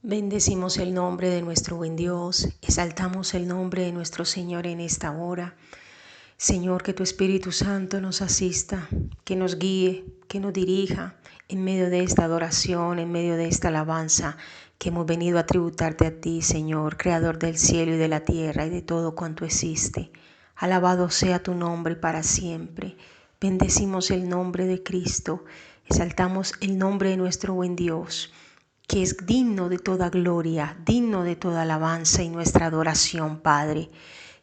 Bendecimos el nombre de nuestro buen Dios, exaltamos el nombre de nuestro Señor en esta hora. Señor, que tu Espíritu Santo nos asista, que nos guíe, que nos dirija en medio de esta adoración, en medio de esta alabanza que hemos venido a tributarte a ti, Señor, Creador del cielo y de la tierra y de todo cuanto existe. Alabado sea tu nombre para siempre. Bendecimos el nombre de Cristo, exaltamos el nombre de nuestro buen Dios, que es digno de toda gloria, digno de toda alabanza y nuestra adoración, Padre.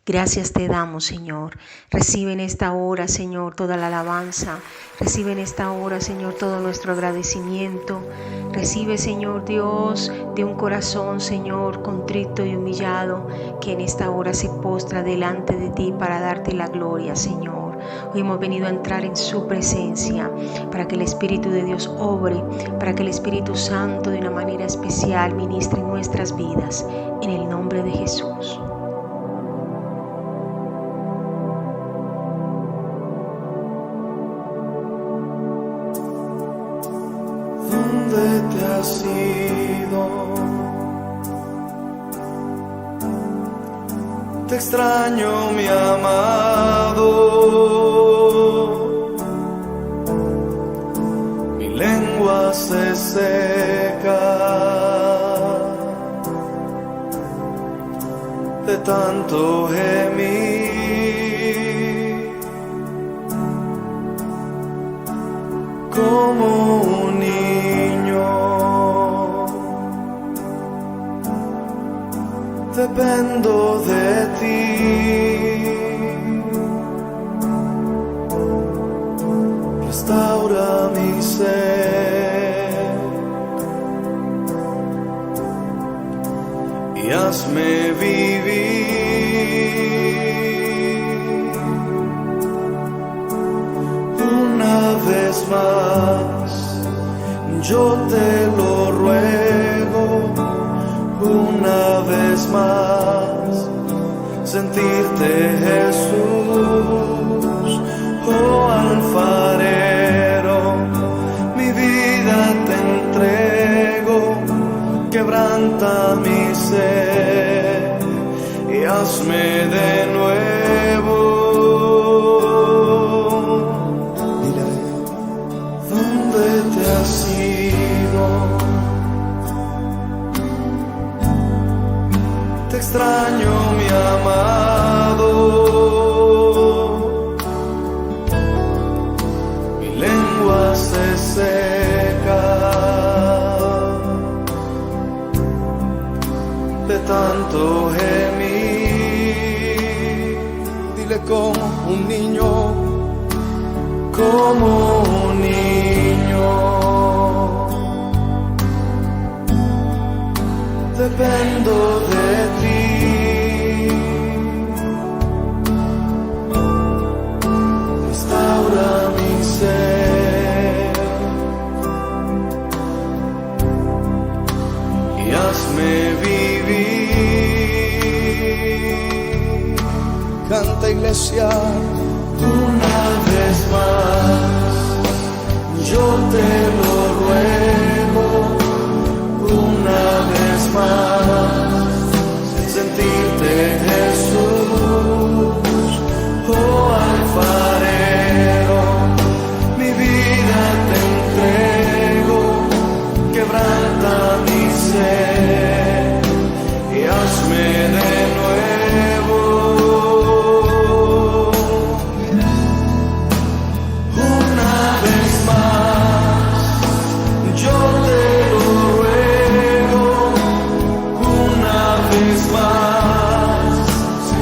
Gracias te damos, Señor. Recibe en esta hora, Señor, toda la alabanza. Recibe en esta hora, Señor, todo nuestro agradecimiento. Recibe, Señor Dios, de un corazón, Señor, contrito y humillado, que en esta hora se postra delante de ti para darte la gloria, Señor. Hoy hemos venido a entrar en su presencia para que el Espíritu de Dios obre, para que el Espíritu Santo de una manera especial ministre en nuestras vidas, en el nombre de Jesús. ¿Dónde te has ido? Te extraño, mi amado. Mi lengua se seca de tanto gemir, como un niño dependo de ti. Restaura mi ser y hazme vivir una vez más. Yo te lo ruego, una vez más, sentirte, Jesús, oh alfarero. Mi vida te entrego, quebranta mi ser y hazme de nuevo. Dile, ¿dónde te has ido? Te extraño, mi amado. Mi lengua se seca de tanto gemir. Dile, como un niño, como un niño dependo de ti. Restaura mi ser y hazme vivir. Canta, iglesia, una vez más. Yo te lo ruego, una vez más, sentirte, Jesús, oh alfarero. Mi vida te entrego, quebranta mi ser y hazme de nuevo. Una vez más, yo te lo ruego, una vez más,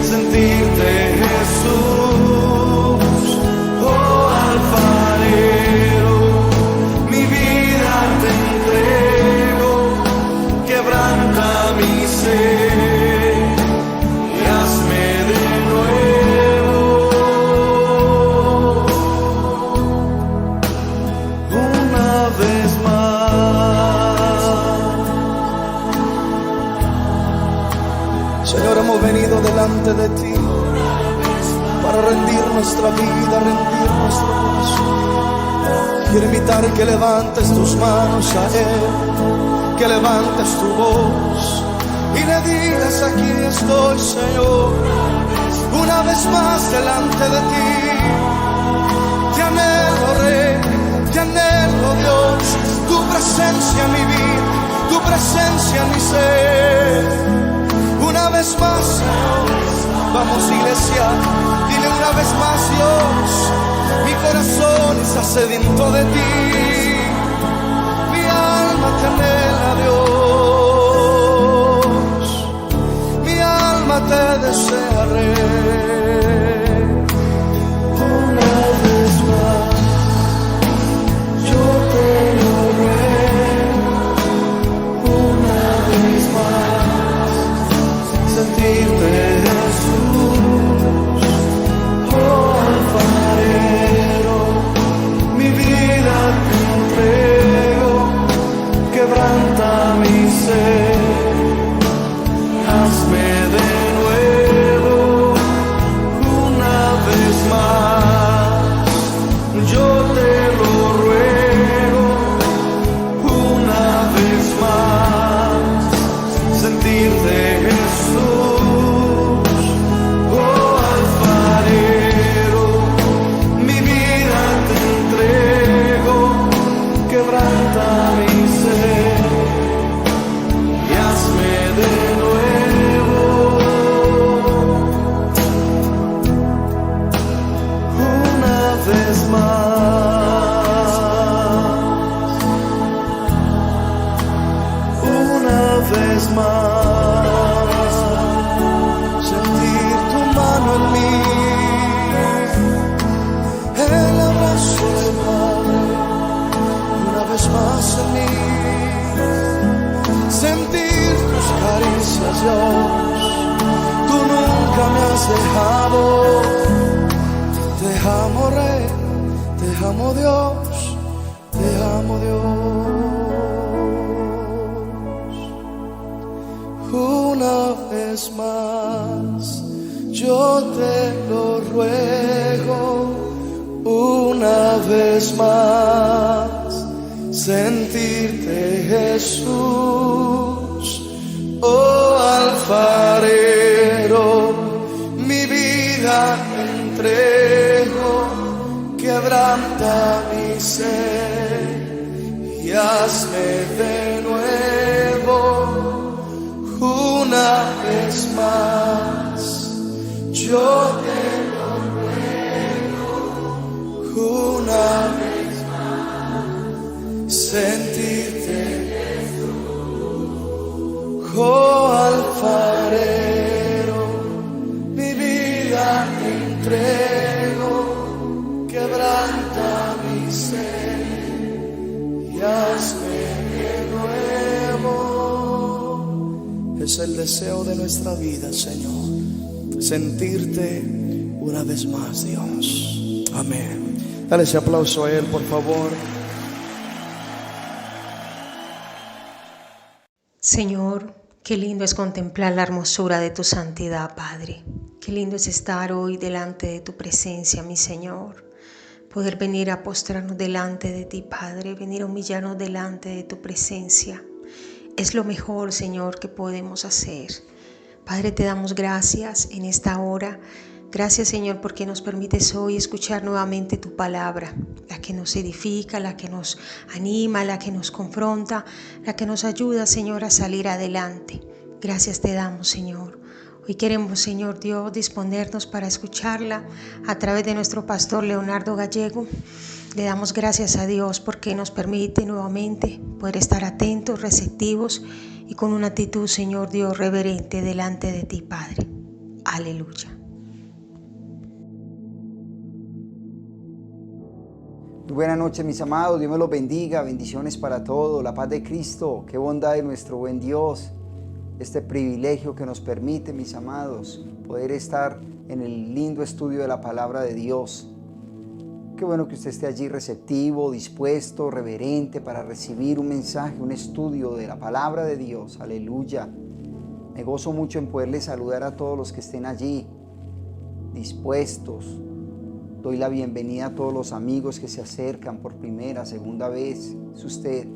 sentirte, Jesús, oh alfarero. Mi vida te entrego, quebranta mi ser y hazme de nuevo. Una vez más. Señor, hemos venido delante de ti para rendir nuestra vida, rendir nuestro corazón. Quiero invitar que levantes tus manos a Él que levantes tu voz y le digas: aquí estoy, Señor, una vez más delante de ti. Te anhelo, Rey, te anhelo, Dios, tu presencia en mi vida, tu presencia en mi ser. Una vez más, Señor, vamos, iglesia, dile una vez más: Dios, mi corazón está sediento de ti, mi alma te anhela, Dios, mi alma te desea, Rey. Una vez más, yo te lo ruego, una vez más, sentirte, Jesús, oh alfarero, mi vida te entrego, quebranta mi ser, hazme de nuevo, una vez más, yo te lo ruego, una vez más, sentirte, Jesús, oh alfarero, mi vida te entrego, quebranta mi ser y hazme de nuevo, una vez más, una vez más, sentir tu mano en mí, el abrazo del Padre, una vez más en mí, sentir tus caricias, Dios, tú nunca me has dejado. Te amo, Rey, te amo, Dios, te amo, Dios. Una vez más, yo te lo ruego, una vez más, sentirte, Jesús, oh alfarero, mi vida entrego, quebranta mi ser y hazme de nuevo, una vez más, yo te lo ruego, una vez más, sentirte, oh alfarero, mi vida te entrego, quebranta mi ser y hazme de nuevo. Es el deseo de nuestra vida, Señor, sentirte una vez más, Dios. Amén. Dale ese aplauso a Él, por favor. Señor, qué lindo es contemplar la hermosura de tu santidad, Padre. Qué lindo es estar hoy delante de tu presencia, mi Señor. Poder venir a postrarnos delante de ti, Padre, venir a humillarnos delante de tu presencia. Es lo mejor, Señor, que podemos hacer. Padre, te damos gracias en esta hora. Gracias, Señor, porque nos permites hoy escuchar nuevamente tu palabra, la que nos edifica, la que nos anima, la que nos confronta, la que nos ayuda, Señor, a salir adelante. Gracias te damos, Señor. Hoy queremos, Señor Dios, disponernos para escucharla a través de nuestro pastor Leonardo Gallego. Le damos gracias a Dios porque nos permite nuevamente poder estar atentos, receptivos y con una actitud, Señor Dios, reverente delante de ti, Padre. Aleluya. Buenas noches, mis amados. Dios me los bendiga. Bendiciones para todos. La paz de Cristo. Qué bondad de nuestro buen Dios. Este privilegio que nos permite, mis amados, poder estar en el lindo estudio de la palabra de Dios. Qué bueno que usted esté allí receptivo, dispuesto, reverente para recibir un mensaje, un estudio de la palabra de Dios. Aleluya. Me gozo mucho en poderle saludar a todos los que estén allí, dispuestos. Doy la bienvenida a todos los amigos que se acercan por primera, segunda vez. Es usted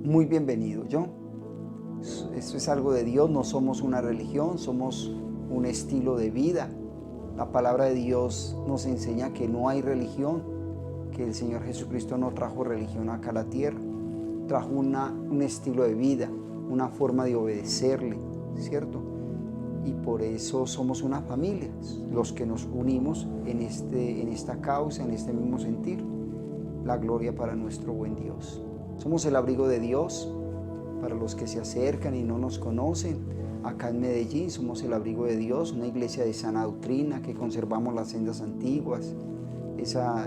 muy bienvenido. Esto es algo de Dios, no somos una religión, somos un estilo de vida. La palabra de Dios nos enseña que no hay religión, que el Señor Jesucristo no trajo religión acá a la tierra, trajo un estilo de vida, una forma de obedecerle, ¿cierto? Y por eso somos una familia, los que nos unimos en esta causa, en este mismo sentir. La gloria para nuestro buen Dios. Somos el abrigo de Dios para los que se acercan y no nos conocen. Acá en Medellín somos el abrigo de Dios, una iglesia de sana doctrina, que conservamos las sendas antiguas,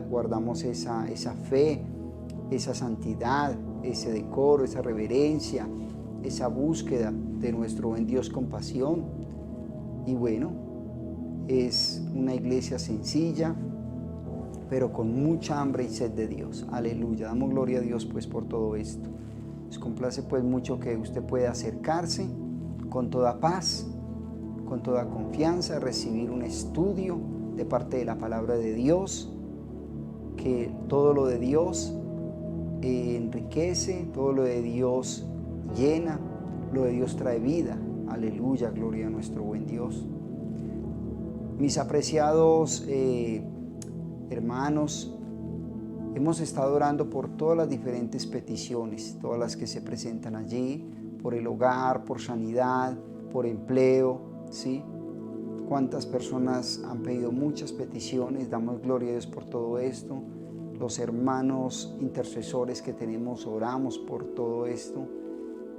guardamos esa fe, esa santidad, ese decoro, esa reverencia, esa búsqueda de nuestro buen Dios con pasión. Y bueno, es una iglesia sencilla, pero con mucha hambre y sed de Dios. Aleluya, damos gloria a Dios pues por todo esto. Nos complace pues mucho que usted pueda acercarse con toda paz, con toda confianza, recibir un estudio de parte de la palabra de Dios, que todo lo de Dios enriquece, todo lo de Dios llena, lo de Dios trae vida. Aleluya, gloria a nuestro buen Dios. Mis apreciados hermanos, hemos estado orando por todas las diferentes peticiones, todas las que se presentan allí, por el hogar, por sanidad, por empleo, ¿sí? Cuántas personas han pedido muchas peticiones, damos gloria a Dios por todo esto. Los hermanos intercesores que tenemos, oramos por todo esto.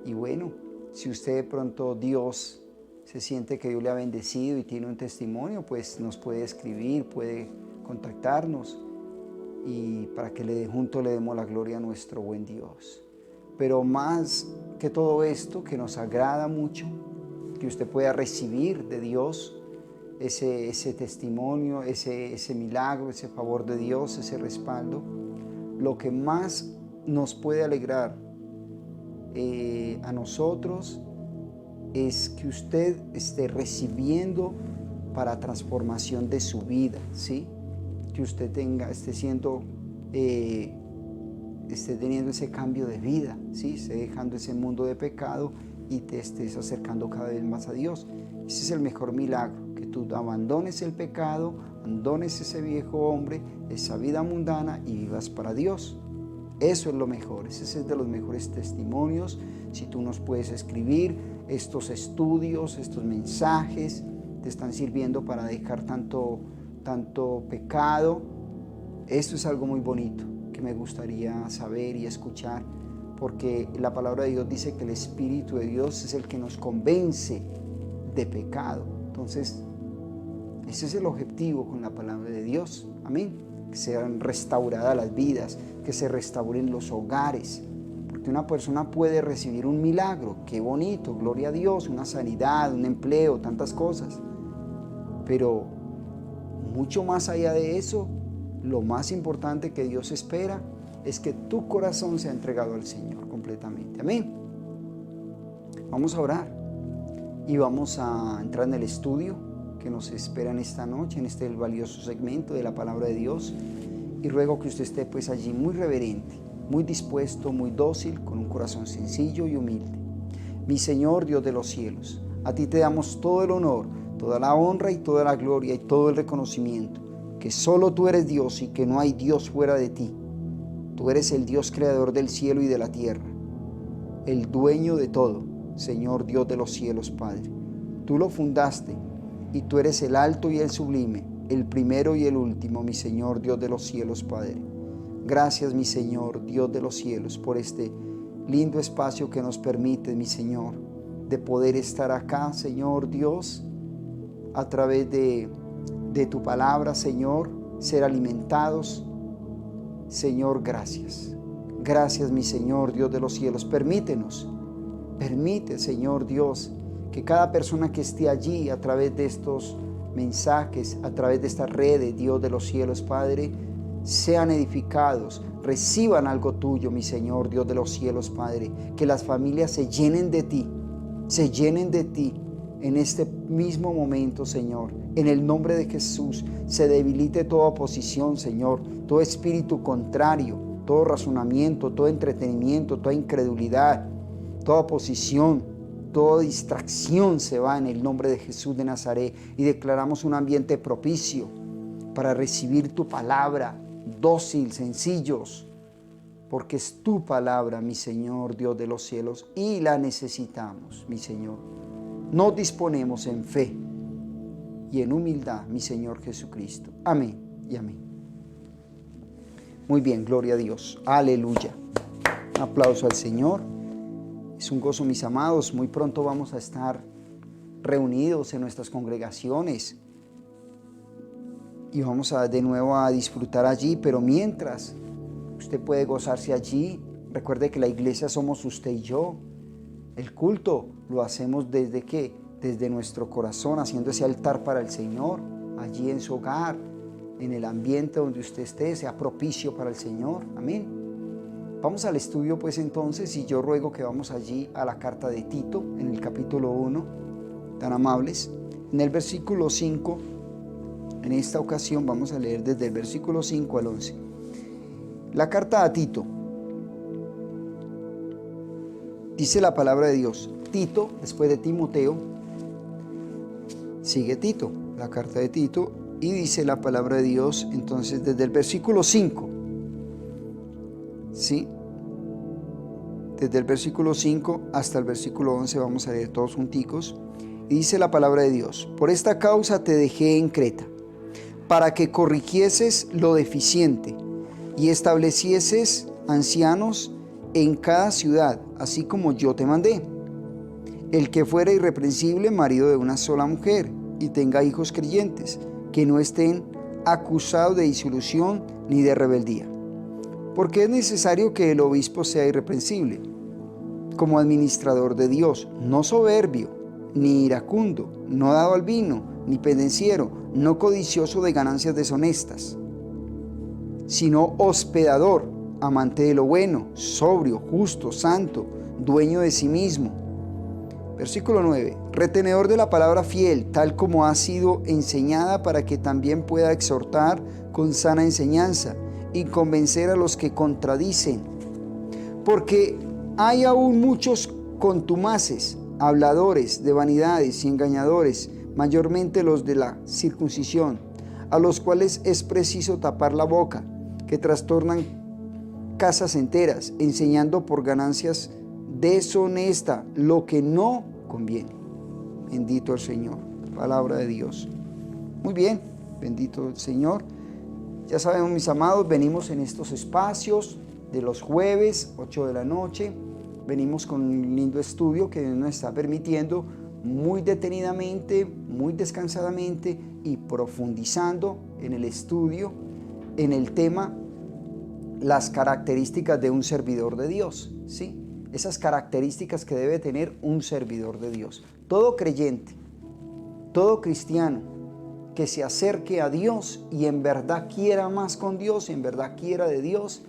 Y bueno, si usted de pronto Dios se siente que Dios le ha bendecido y tiene un testimonio, pues nos puede escribir, puede contactarnos y para que juntos le demos la gloria a nuestro buen Dios. Pero más que todo esto, que nos agrada mucho, que usted pueda recibir de Dios ese testimonio, ese milagro, ese favor de Dios, ese respaldo. Lo que más nos puede alegrar a nosotros es que usted esté recibiendo para transformación de su vida, ¿sí? Que usted esté teniendo ese cambio de vida, ¿sí? Esté dejando ese mundo de pecado y te estés acercando cada vez más a Dios. Ese es el mejor milagro, que tú abandones el pecado, abandones ese viejo hombre, esa vida mundana y vivas para Dios. Eso es lo mejor, ese es de los mejores testimonios. Si tú nos puedes escribir, estos estudios, estos mensajes te están sirviendo para dejar tanto pecado. Esto es algo muy bonito que me gustaría saber y escuchar, porque la palabra de Dios dice que el Espíritu de Dios es el que nos convence de pecado. Entonces, ese es el objetivo con la palabra de Dios. Amén. Que sean restauradas las vidas, que se restauren los hogares, porque una persona puede recibir un milagro, qué bonito, gloria a Dios, una sanidad, un empleo, tantas cosas, pero mucho más allá de eso, lo más importante que Dios espera es que tu corazón sea entregado al Señor completamente. Amén. Vamos a orar y vamos a entrar en el estudio que nos espera en esta noche, en este valioso segmento de la palabra de Dios, y ruego que usted esté pues allí muy reverente, muy dispuesto, muy dócil, con un corazón sencillo y humilde. Mi Señor, Dios de los cielos, a ti te damos todo el honor, toda la honra y toda la gloria y todo el reconocimiento, que solo tú eres Dios y que no hay Dios fuera de ti. Tú eres el Dios creador del cielo y de la tierra, el dueño de todo, Señor Dios de los cielos, Padre. Tú lo fundaste y tú eres el alto y el sublime, el primero y el último, mi Señor Dios de los cielos, Padre. Gracias, mi Señor Dios de los cielos, por este lindo espacio que nos permite, mi Señor, de poder estar acá, Señor Dios, a través de tu palabra, Señor, ser alimentados. Señor, gracias. Gracias, mi Señor Dios de los cielos. Permite, Señor Dios, que cada persona que esté allí a través de estos mensajes, a través de esta red, Dios de los cielos, Padre, sean edificados, reciban algo tuyo, mi Señor Dios de los cielos, Padre. Que las familias se llenen de ti en este mismo momento, Señor. En el nombre de Jesús, se debilite toda oposición, Señor, todo espíritu contrario, todo razonamiento, todo entretenimiento, toda incredulidad, toda oposición, toda distracción se va en el nombre de Jesús de Nazaret y declaramos un ambiente propicio para recibir tu palabra, dócil, sencillos, porque es tu palabra, mi Señor, Dios de los cielos, y la necesitamos, mi Señor. Nos disponemos en fe y en humildad, mi Señor Jesucristo. Amén y amén. Muy bien, gloria a Dios. Aleluya. Un aplauso al Señor. Es un gozo, mis amados. Muy pronto vamos a estar reunidos en nuestras congregaciones y vamos de nuevo a disfrutar allí, pero mientras usted puede gozarse allí, recuerde que la iglesia somos usted y yo. El culto lo hacemos desde ¿qué? Desde nuestro corazón, haciendo ese altar para el Señor, allí en su hogar, en el ambiente donde usted esté, sea propicio para el Señor. Amén. Vamos al estudio pues entonces, y yo ruego que vamos allí a la carta de Tito, en el capítulo 1, tan amables, en el versículo 5. En esta ocasión vamos a leer desde el versículo 5 al 11. La carta a Tito. Dice la palabra de Dios. Tito, después de Timoteo, sigue Tito, la carta de Tito, y dice la palabra de Dios, entonces desde el versículo 5, ¿sí? Desde el versículo 5 hasta el versículo 11 vamos a leer todos junticos, y dice la palabra de Dios: por esta causa te dejé en Creta, para que corrigieses lo deficiente, y establecieses ancianos en cada ciudad, así como yo te mandé. El que fuera irreprensible, marido de una sola mujer, y tenga hijos creyentes, que no estén acusados de disolución ni de rebeldía. Porque es necesario que el obispo sea irreprensible, como administrador de Dios, no soberbio, ni iracundo, no dado al vino, ni pendenciero, no codicioso de ganancias deshonestas, sino hospedador, amante de lo bueno, sobrio, justo, santo, dueño de sí mismo. Versículo 9. Retenedor de la palabra fiel, tal como ha sido enseñada, para que también pueda exhortar con sana enseñanza y convencer a los que contradicen. Porque hay aún muchos contumaces, habladores de vanidades y engañadores, mayormente los de la circuncisión, a los cuales es preciso tapar la boca, que trastornan casas enteras, enseñando por ganancias deshonesta lo que no conviene. Bendito el Señor, palabra de Dios. Muy bien, bendito el Señor. Ya sabemos, mis amados, venimos en estos espacios de los jueves, 8 de la noche. Venimos con un lindo estudio que nos está permitiendo muy detenidamente, muy descansadamente y profundizando en el estudio, en el tema, las características de un servidor de Dios, ¿sí? Esas características que debe tener un servidor de Dios. Todo creyente, todo cristiano que se acerque a Dios y en verdad quiera más con Dios, y en verdad quiera de Dios,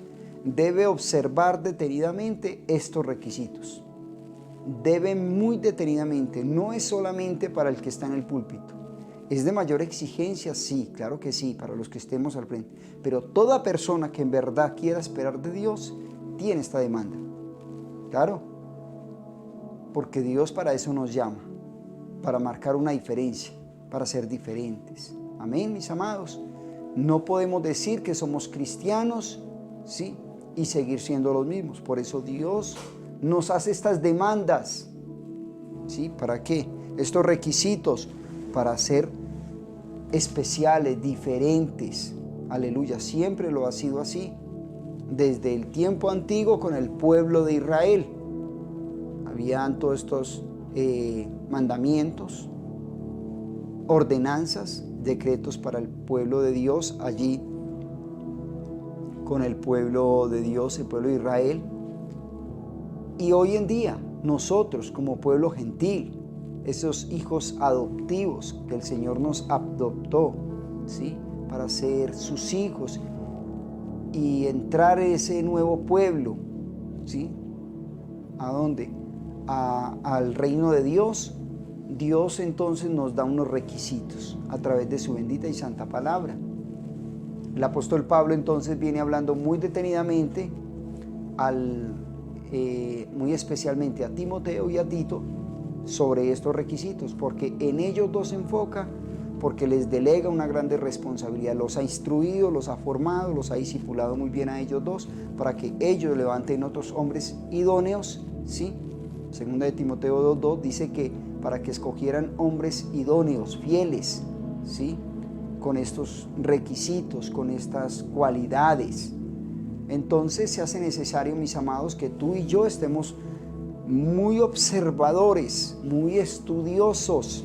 debe observar detenidamente estos requisitos. Debe muy detenidamente, no es solamente para el que está en el púlpito. ¿Es de mayor exigencia? Sí, claro que sí, para los que estemos al frente. Pero toda persona que en verdad quiera esperar de Dios tiene esta demanda. Claro, porque Dios para eso nos llama, para marcar una diferencia, para ser diferentes. Amén, mis amados. No podemos decir que somos cristianos, ¿sí?, y seguir siendo los mismos. Por eso Dios nos hace estas demandas, ¿sí? ¿Para qué? Estos requisitos para ser especiales, diferentes. Aleluya, siempre lo ha sido así. Desde el tiempo antiguo con el pueblo de Israel habían todos estos mandamientos, ordenanzas, decretos para el pueblo de Dios allí con el pueblo de Dios, el pueblo de Israel. Y hoy en día nosotros como pueblo gentil, esos hijos adoptivos que el Señor nos adoptó, ¿sí?, para ser sus hijos y entrar en ese nuevo pueblo, ¿sí? ¿A dónde? Al reino de Dios. Dios entonces nos da unos requisitos a través de su bendita y santa palabra. El apóstol Pablo entonces viene hablando muy detenidamente, muy especialmente a Timoteo y a Tito, sobre estos requisitos, porque en ellos dos se enfoca, porque les delega una grande responsabilidad, los ha instruido, los ha formado, los ha discipulado muy bien a ellos dos, para que ellos levanten otros hombres idóneos, ¿sí? Segunda de Timoteo 2:2 dice que para que escogieran hombres idóneos, fieles, ¿sí? Con estos requisitos, con estas cualidades. Entonces se hace necesario, mis amados, que tú y yo estemos muy observadores, muy estudiosos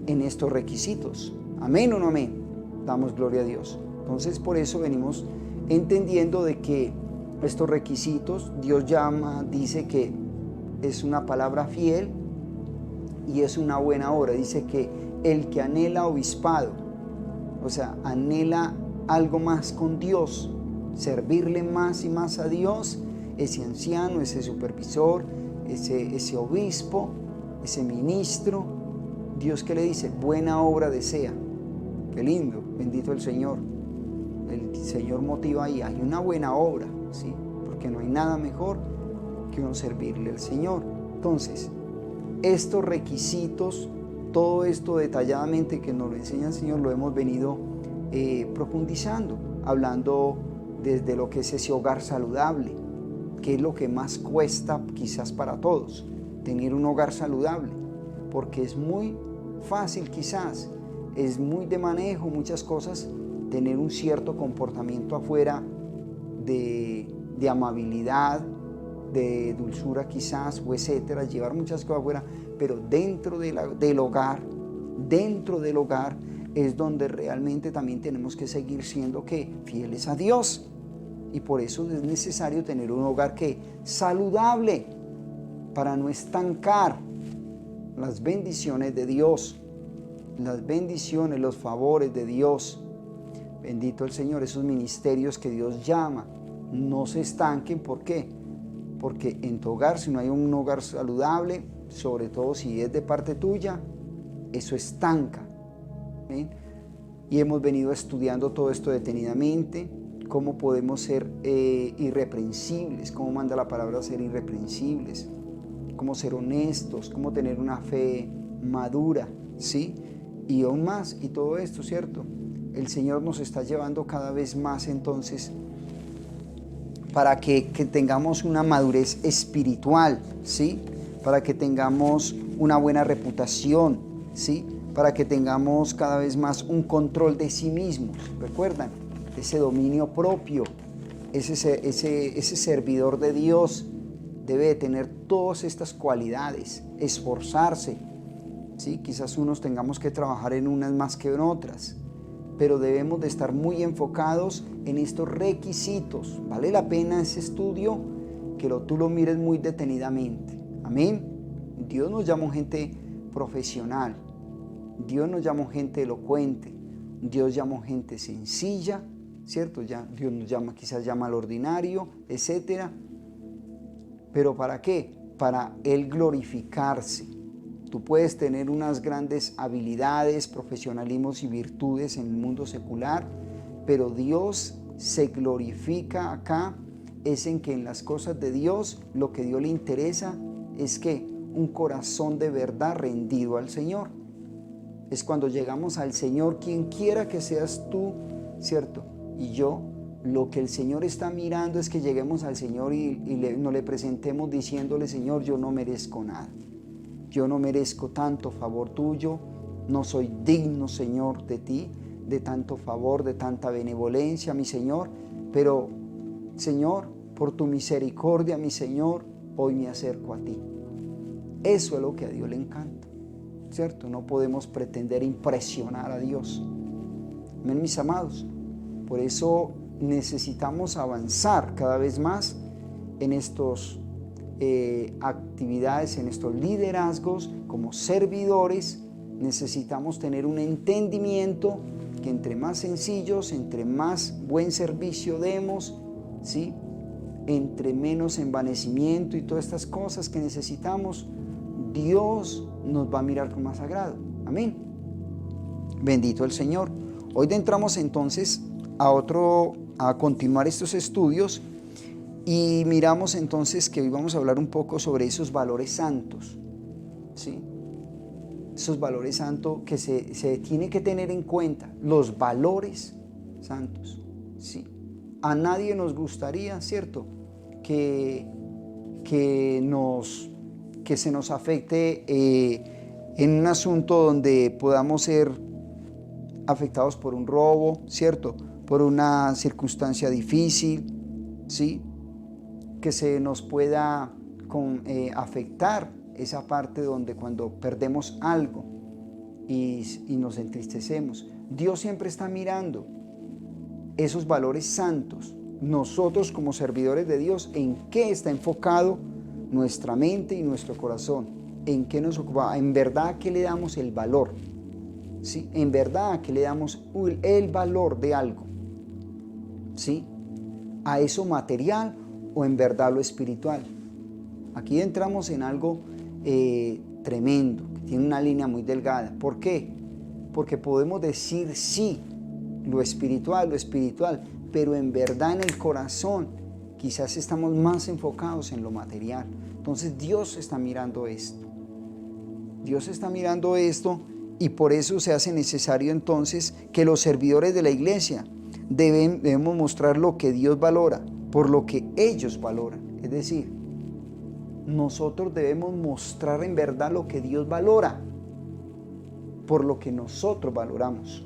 en estos requisitos. ¿Amén o no amén? Damos gloria a Dios. Entonces por eso venimos entendiendo de que estos requisitos Dios dice que es una palabra fiel y es una buena obra. Dice que el que anhela obispado, o sea, anhela algo más con Dios, servirle más y más a Dios, ese anciano, ese supervisor, ese obispo, ese ministro, Dios que le dice, buena obra desea. Qué lindo, bendito el Señor. El Señor motiva ahí, hay una buena obra, ¿sí? Porque no hay nada mejor que uno servirle al Señor. Entonces, estos requisitos, todo esto detalladamente que nos lo enseña el Señor, lo hemos venido profundizando, hablando desde lo que es ese hogar saludable, que es lo que más cuesta quizás para todos, tener un hogar saludable, porque es muy fácil quizás, es muy de manejo, muchas cosas, tener un cierto comportamiento afuera de amabilidad, de dulzura quizás, o etcétera, llevar muchas cosas afuera, pero dentro del hogar es donde realmente también tenemos que seguir siendo fieles a Dios. Y por eso es necesario tener un hogar saludable, para no estancar las bendiciones de Dios, las bendiciones, los favores de Dios. Bendito el Señor, esos ministerios que Dios llama, no se estanquen. ¿Por qué? Porque en tu hogar, si no hay un hogar saludable, sobre todo si es de parte tuya, eso estanca. ¿Ven? Y hemos venido estudiando todo esto detenidamente, cómo podemos ser irreprensibles, cómo manda la palabra ser irreprensibles, cómo ser honestos, cómo tener una fe madura, ¿sí? Y aún más, y todo esto, ¿cierto? El Señor nos está llevando cada vez más entonces para que tengamos una madurez espiritual, ¿sí? Para que tengamos una buena reputación, ¿sí? Para que tengamos cada vez más un control de sí mismos. ¿Recuerdan? Ese dominio propio, ese servidor de Dios debe de tener todas estas cualidades, esforzarse, ¿sí? Quizás unos tengamos que trabajar en unas más que en otras, pero debemos de estar muy enfocados en estos requisitos. Vale la pena ese estudio, que tú lo mires muy detenidamente. Amén. Dios nos llama gente profesional, Dios nos llama gente elocuente, Dios llama gente sencilla, ¿cierto? Dios nos llama, quizás llama al ordinario, etcétera. ¿Pero para qué? Para Él glorificarse. Tú puedes tener unas grandes habilidades, profesionalismos y virtudes en el mundo secular, pero Dios se glorifica acá, es en que en las cosas de Dios, lo que Dios le interesa es que un corazón de verdad rendido al Señor. Es cuando llegamos al Señor, quien quiera que seas tú, ¿cierto? Y yo, lo que el Señor está mirando es que lleguemos al Señor y nos le presentemos diciéndole, Señor, yo no merezco nada. Yo no merezco tanto favor tuyo, no soy digno, Señor, de ti, de tanto favor, de tanta benevolencia, mi Señor. Pero, Señor, por tu misericordia, mi Señor, hoy me acerco a ti. Eso es lo que a Dios le encanta, ¿cierto? No podemos pretender impresionar a Dios. Amén, mis amados. Por eso necesitamos avanzar cada vez más en estos actividades, en estos liderazgos como servidores. Necesitamos tener un entendimiento que entre más sencillos, entre más buen servicio demos, ¿sí? Entre menos envanecimiento y todas estas cosas que necesitamos, Dios nos va a mirar con más agrado. Amén. Bendito el Señor. Hoy entramos entonces a continuar estos estudios y miramos entonces que hoy vamos a hablar un poco sobre esos valores santos, ¿sí? Esos valores santos que se tiene que tener en cuenta, los valores santos, ¿sí? A nadie nos gustaría, ¿cierto?, que se nos afecte en un asunto donde podamos ser afectados por un robo, ¿cierto?, por una circunstancia difícil, ¿sí?, que se nos pueda afectar esa parte donde cuando perdemos algo y nos entristecemos. Dios siempre está mirando esos valores santos. Nosotros como servidores de Dios, ¿en qué está enfocado nuestra mente y nuestro corazón? ¿En qué nos ocupa? ¿En verdad a qué le damos el valor? ¿Sí? ¿En verdad a qué le damos el valor de algo? ¿Sí? ¿A eso material o en verdad lo espiritual? Aquí entramos en algo tremendo, que tiene una línea muy delgada. ¿Por qué? Porque podemos decir sí, lo espiritual, pero en verdad en el corazón quizás estamos más enfocados en lo material. Entonces Dios está mirando esto. Dios está mirando esto y por eso se hace necesario entonces que los servidores de la iglesia debemos mostrar lo que Dios valora, por lo que ellos valoran. Es decir, nosotros debemos mostrar en verdad lo que Dios valora, por lo que nosotros valoramos.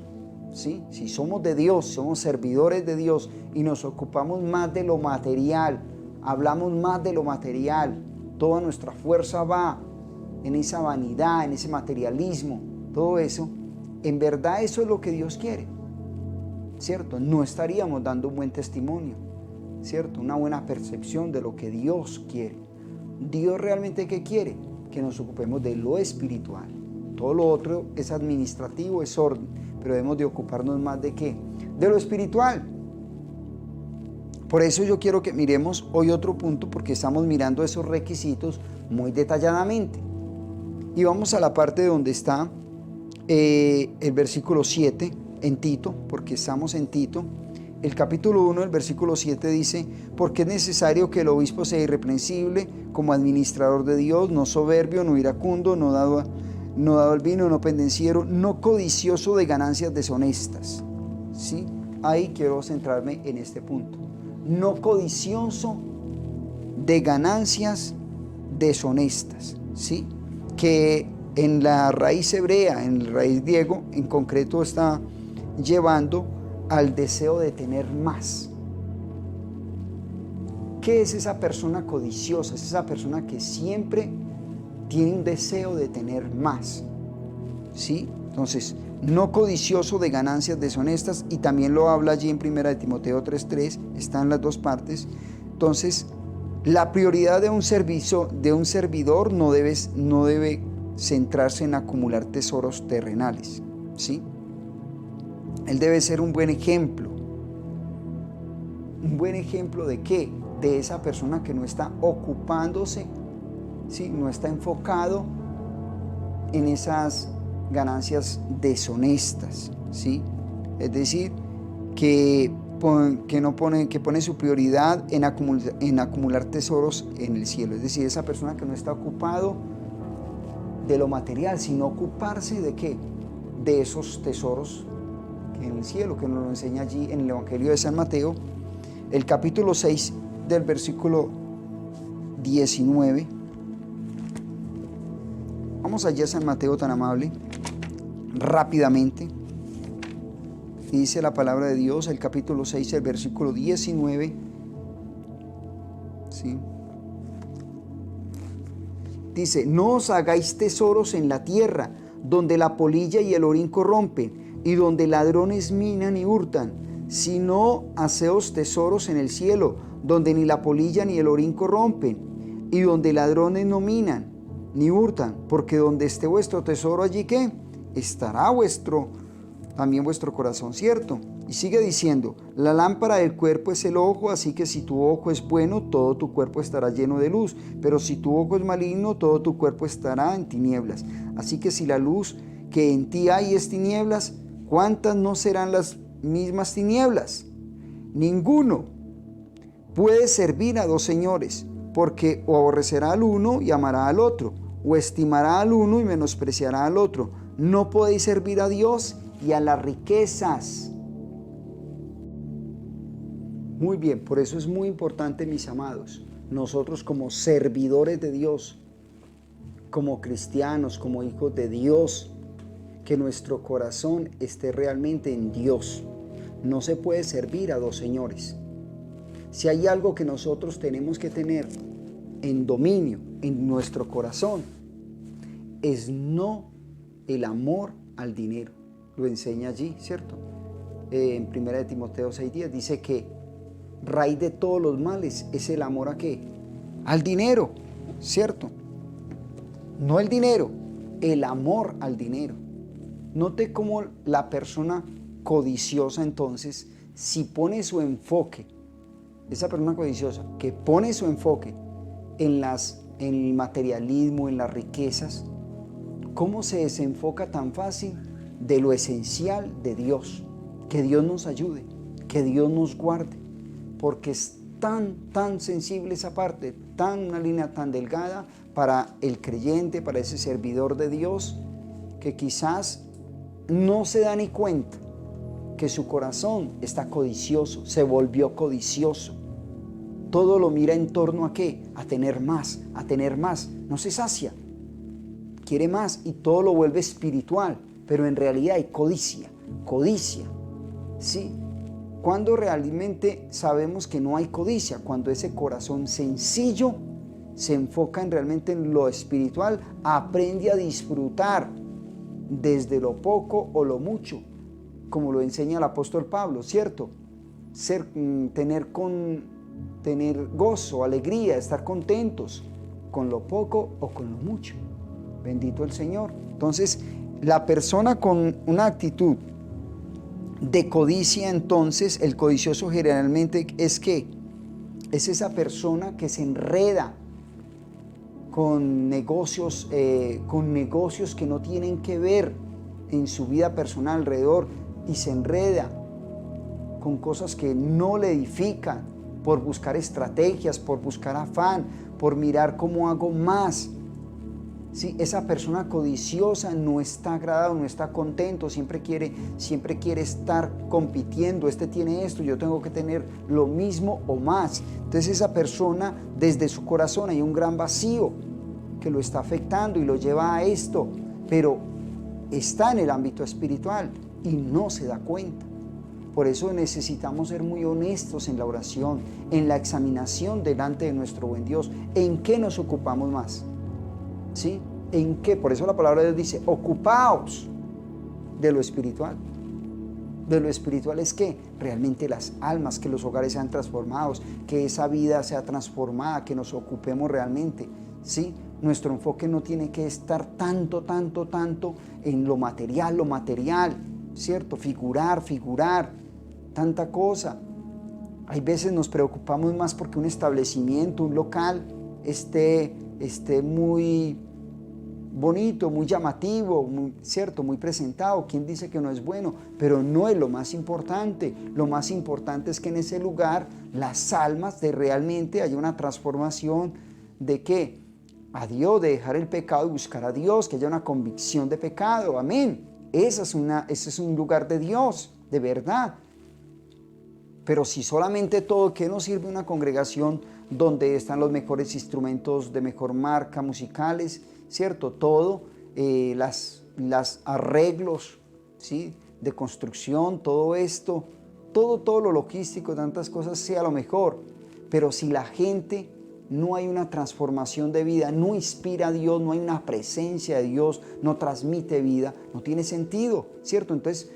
¿Sí? Si somos de Dios, somos servidores de Dios y nos ocupamos más de lo material, hablamos más de lo material, toda nuestra fuerza va en esa vanidad, en ese materialismo, todo eso, en verdad eso es lo que Dios quiere, ¿cierto? No estaríamos dando un buen testimonio, ¿cierto? Una buena percepción de lo que Dios quiere. Dios realmente ¿qué quiere? Que nos ocupemos de lo espiritual. Todo lo otro es administrativo, es orden, pero debemos de ocuparnos más ¿de qué? De lo espiritual. Por eso yo quiero que miremos hoy otro punto, porque estamos mirando esos requisitos muy detalladamente. Y vamos a la parte donde está el versículo 7 en Tito, porque estamos en Tito. El capítulo 1, el versículo 7 dice: porque es necesario que el obispo sea irreprensible como administrador de Dios, no soberbio, no iracundo, no dado al vino, no pendenciero, no codicioso de ganancias deshonestas. ¿Sí? Ahí quiero centrarme en este punto. No codicioso de ganancias deshonestas. ¿Sí? Que en la raíz hebrea, en la raíz griego, en concreto está llevando al deseo de tener más. ¿Qué es esa persona codiciosa? Es esa persona que siempre tiene un deseo de tener más, ¿sí? Entonces, no codicioso de ganancias deshonestas, y también lo habla allí en 1 Timoteo 3:3, están las dos partes. Entonces, la prioridad de un servidor no debe centrarse en acumular tesoros terrenales, ¿sí? Él debe ser un buen ejemplo. ¿Un buen ejemplo de qué? De esa persona que no está ocupándose, ¿sí? No está enfocado en esas ganancias deshonestas, ¿sí? Es decir, que pone su prioridad en acumular tesoros en el cielo. Es decir, esa persona que no está ocupado de lo material, sino ocuparse de qué? De esos tesoros en el cielo, que nos lo enseña allí en el Evangelio de San Mateo, el capítulo 6 del versículo 19. Vamos allá a San Mateo, tan amable, rápidamente. Dice la palabra de Dios, el capítulo 6, el versículo 19. ¿Sí? Dice: no os hagáis tesoros en la tierra, donde la polilla y el orín corrompen, y donde ladrones minan y hurtan, sino haceos tesoros en el cielo, donde ni la polilla ni el orín corrompen, y donde ladrones no minan ni hurtan, porque donde esté vuestro tesoro, allí ¿qué? Estará también vuestro corazón, ¿cierto? Y sigue diciendo: la lámpara del cuerpo es el ojo, así que si tu ojo es bueno, todo tu cuerpo estará lleno de luz, pero si tu ojo es maligno, todo tu cuerpo estará en tinieblas. Así que si la luz que en ti hay es tinieblas, ¿cuántas no serán las mismas tinieblas. Ninguno puede servir a dos señores, porque o aborrecerá al uno y amará al otro, o estimará al uno y menospreciará al otro. No podéis servir a Dios y a las riquezas. Muy bien, por eso es muy importante, mis amados, nosotros como servidores de Dios, como cristianos, como hijos de Dios, que nuestro corazón esté realmente en Dios. No se puede servir a dos señores. Si hay algo que nosotros tenemos que tener en dominio, en nuestro corazón, es no el amor al dinero. Lo enseña allí, ¿cierto? En 1 Timoteo 6:10 dice que raíz de todos los males es el amor ¿a qué? Al dinero, ¿cierto? No el dinero, el amor al dinero. Note cómo la persona codiciosa entonces, si pone su enfoque, esa persona codiciosa que pone su enfoque en el materialismo, en las riquezas, ¿cómo se desenfoca tan fácil de lo esencial de Dios? Que Dios nos ayude, que Dios nos guarde, porque es tan sensible esa parte, una línea tan delgada para el creyente, para ese servidor de Dios, que quizás no se da ni cuenta que su corazón está codicioso, se volvió codicioso. Todo lo mira en torno ¿a qué? A tener más, no se sacia, quiere más y todo lo vuelve espiritual, pero en realidad hay codicia, ¿sí? Cuando realmente sabemos que no hay codicia, cuando ese corazón sencillo se enfoca realmente en lo espiritual, aprende a disfrutar desde lo poco o lo mucho, como lo enseña el apóstol Pablo, ¿cierto? Tener gozo, alegría, estar contentos con lo poco o con lo mucho. Bendito el Señor. Entonces, la persona con una actitud de codicia, entonces, el codicioso generalmente es ¿qué? Es esa persona que se enreda con negocios que no tienen que ver en su vida personal alrededor, y se enreda con cosas que no le edifican, por buscar estrategias, por buscar afán, por mirar cómo hago más. Sí, esa persona codiciosa no está agradado, no está contento, siempre quiere estar compitiendo. Este tiene esto, yo tengo que tener lo mismo o más. Entonces esa persona, desde su corazón hay un gran vacío que lo está afectando y lo lleva a esto, pero está en el ámbito espiritual y no se da cuenta. Por eso necesitamos ser muy honestos en la oración, en la examinación delante de nuestro buen Dios. ¿En qué nos ocupamos más? ¿Sí? ¿En qué? Por eso la palabra de Dios dice, ocupaos de lo espiritual. De lo espiritual es que realmente las almas, que los hogares sean transformados, que esa vida sea transformada, que nos ocupemos realmente, ¿sí? Nuestro enfoque no tiene que estar tanto en lo material, ¿cierto? Figurar, tanta cosa. Hay veces nos preocupamos más porque un establecimiento, un local esté muy bonito, muy llamativo, ¿cierto? Muy presentado. ¿Quién dice que no es bueno? Pero no es lo más importante. Lo más importante es que en ese lugar las almas de realmente haya una transformación de ¿qué? A Dios, de dejar el pecado y buscar a Dios, que haya una convicción de pecado. Amén. Ese es un lugar de Dios, de verdad. Pero si solamente todo, ¿qué nos sirve una congregación donde están los mejores instrumentos de mejor marca musicales, ¿cierto? Todo, las arreglos, ¿sí? De construcción, todo esto, todo lo logístico, tantas cosas sea lo mejor. Pero si la gente no hay una transformación de vida, no inspira a Dios, no hay una presencia de Dios, no transmite vida, no tiene sentido, ¿cierto? Entonces,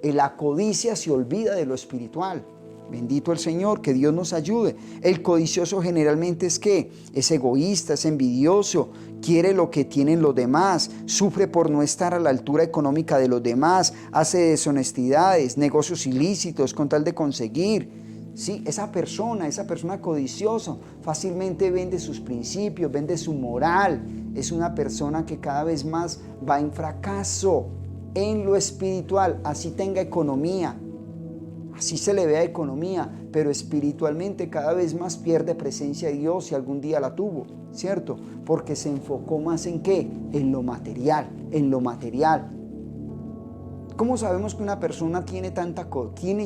la codicia se olvida de lo espiritual. Bendito el Señor, que Dios nos ayude. El codicioso generalmente es ¿qué? Es egoísta, es envidioso, quiere lo que tienen los demás, sufre por no estar a la altura económica de los demás, hace deshonestidades, negocios ilícitos con tal de conseguir. Sí, esa persona codiciosa fácilmente vende sus principios, vende su moral. Es una persona que cada vez más va en fracaso en lo espiritual, así tenga economía, así se le ve a economía, pero espiritualmente cada vez más pierde presencia de Dios si algún día la tuvo, ¿cierto? Porque se enfocó más en ¿qué? En lo material, en lo material. ¿Cómo sabemos que una persona tiene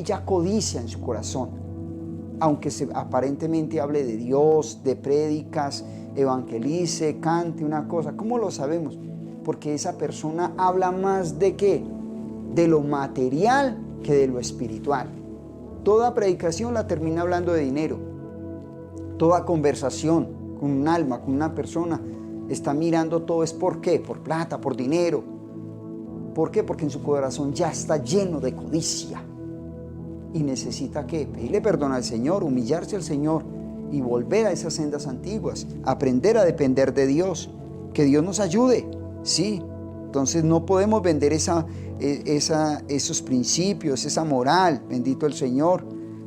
ya codicia en su corazón? Aunque aparentemente hable de Dios, de prédicas, evangelice, cante una cosa. ¿Cómo lo sabemos? Porque esa persona habla más de ¿qué? De lo material que de lo espiritual. Toda predicación la termina hablando de dinero. Toda conversación con un alma, con una persona, está mirando todo es ¿por qué? Por plata, por dinero. ¿Por qué? Porque en su corazón ya está lleno de codicia. Y necesita ¿qué? Pedirle perdón al Señor, humillarse al Señor y volver a esas sendas antiguas, aprender a depender de Dios, que Dios nos ayude, sí. Entonces no podemos vender esos principios, esa moral, bendito el Señor.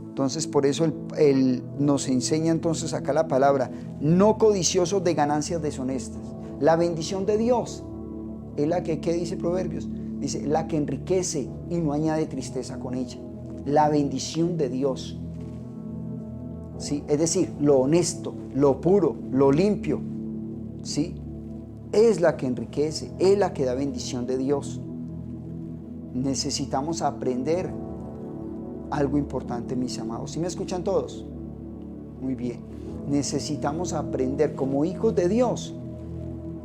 Entonces por eso Él nos enseña entonces acá la palabra, no codiciosos de ganancias deshonestas. La bendición de Dios es la que, ¿qué dice Proverbios? Dice, la que enriquece y no añade tristeza con ella. La bendición de Dios, ¿sí? Es decir, lo honesto, lo puro, lo limpio, ¿sí? Es la que enriquece, es la que da bendición de Dios. Necesitamos aprender algo importante, mis amados. ¿Sí me escuchan todos? Muy bien. Necesitamos aprender como hijos de Dios,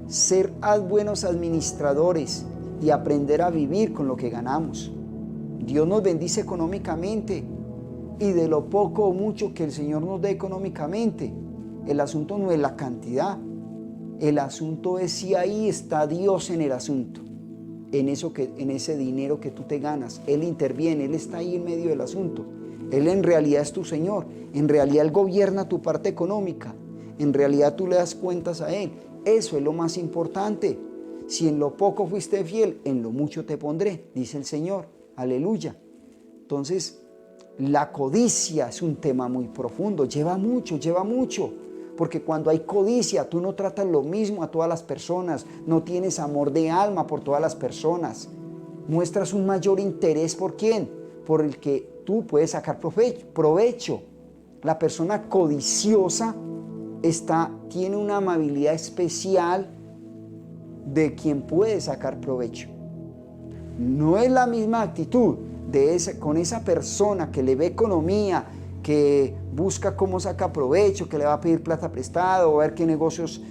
ser buenos administradores y aprender a vivir con lo que ganamos. Dios nos bendice económicamente y de lo poco o mucho que el Señor nos dé económicamente, el asunto no es la cantidad, el asunto es si ahí está Dios en el asunto, en ese dinero que tú te ganas. Él interviene, Él está ahí en medio del asunto. Él en realidad es tu Señor, en realidad Él gobierna tu parte económica, en realidad tú le das cuentas a Él. Eso es lo más importante. Si en lo poco fuiste fiel, en lo mucho te pondré, dice el Señor. Aleluya. Entonces, la codicia es un tema muy profundo, lleva mucho, porque cuando hay codicia, tú no tratas lo mismo a todas las personas, no tienes amor de alma por todas las personas, muestras un mayor interés ¿por quién? Por el que tú puedes sacar provecho. La persona codiciosa tiene una amabilidad especial de quien puede sacar provecho. No es la misma actitud con esa persona que le ve economía, que busca cómo saca provecho, que le va a pedir plata prestada o a ver qué negocios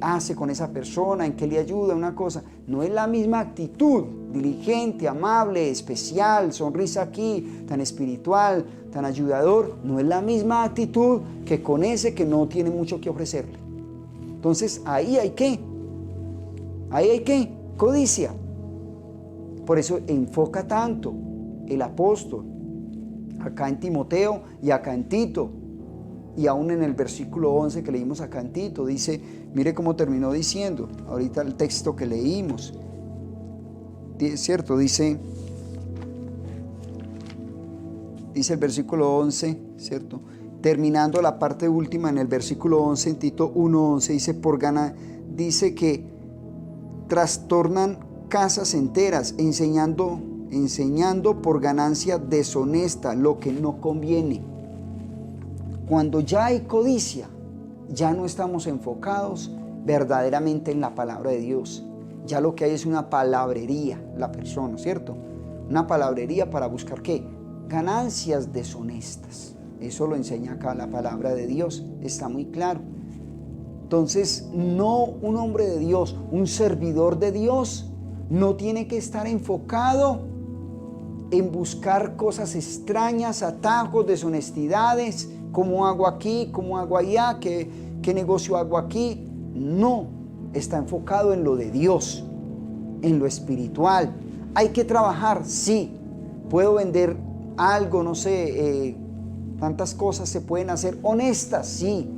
hace con esa persona, en qué le ayuda, una cosa. No es la misma actitud, diligente, amable, especial, sonrisa aquí, tan espiritual, tan ayudador. No es la misma actitud que con ese que no tiene mucho que ofrecerle. Entonces ahí hay qué, codicia. Por eso enfoca tanto el apóstol acá en Timoteo y acá en Tito, y aún en el versículo 11 que leímos acá en Tito, dice, mire cómo terminó diciendo, ahorita el texto que leímos, ¿cierto? Dice el versículo 11, ¿cierto? Terminando la parte última en el versículo 11, en Tito 1:11, dice que trastornan casas enteras, enseñando por ganancia deshonesta lo que no conviene. Cuando ya hay codicia, ya no estamos enfocados verdaderamente en la palabra de Dios. Ya lo que hay es una palabrería, la persona, ¿cierto? Una palabrería para buscar ¿qué? Ganancias deshonestas. Eso lo enseña acá la palabra de Dios, está muy claro. Entonces, no un hombre de Dios, un servidor de Dios, no tiene que estar enfocado en buscar cosas extrañas, atajos, deshonestidades, cómo hago aquí, cómo hago allá, qué negocio hago aquí. No, está enfocado en lo de Dios, en lo espiritual. Hay que trabajar, sí. Puedo vender algo, no sé, tantas cosas se pueden hacer honestas, sí.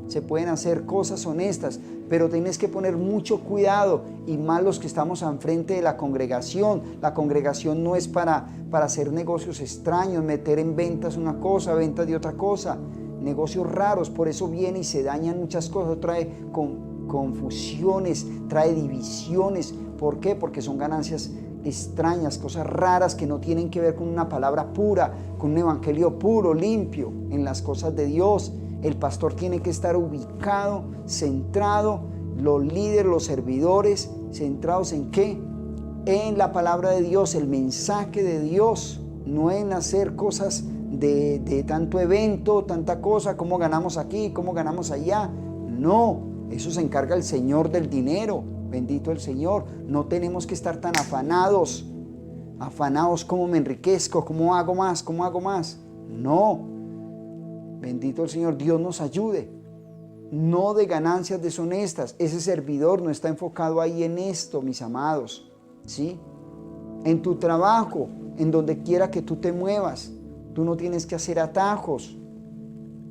Se pueden hacer cosas honestas, pero tienes que poner mucho cuidado, y más los que estamos enfrente de la congregación. La congregación no es para hacer negocios extraños, meter en ventas una cosa, ventas de otra cosa, negocios raros. Por eso viene y se dañan muchas cosas, trae confusiones, trae divisiones. ¿Por qué? Porque son ganancias extrañas, cosas raras que no tienen que ver con una palabra pura, con un evangelio puro, limpio, en las cosas de Dios. El pastor tiene que estar ubicado, centrado, los líderes, los servidores, centrados ¿en qué? En la palabra de Dios, el mensaje de Dios, no en hacer cosas de tanto evento, tanta cosa, cómo ganamos aquí, cómo ganamos allá. No, eso se encarga el Señor del dinero, bendito el Señor. No tenemos que estar tan afanados, cómo me enriquezco, cómo hago más. No, bendito el Señor, Dios nos ayude. No de ganancias deshonestas. Ese servidor no está enfocado ahí en esto, mis amados, ¿sí? En tu trabajo, en donde quiera que tú te muevas, tú no tienes que hacer atajos.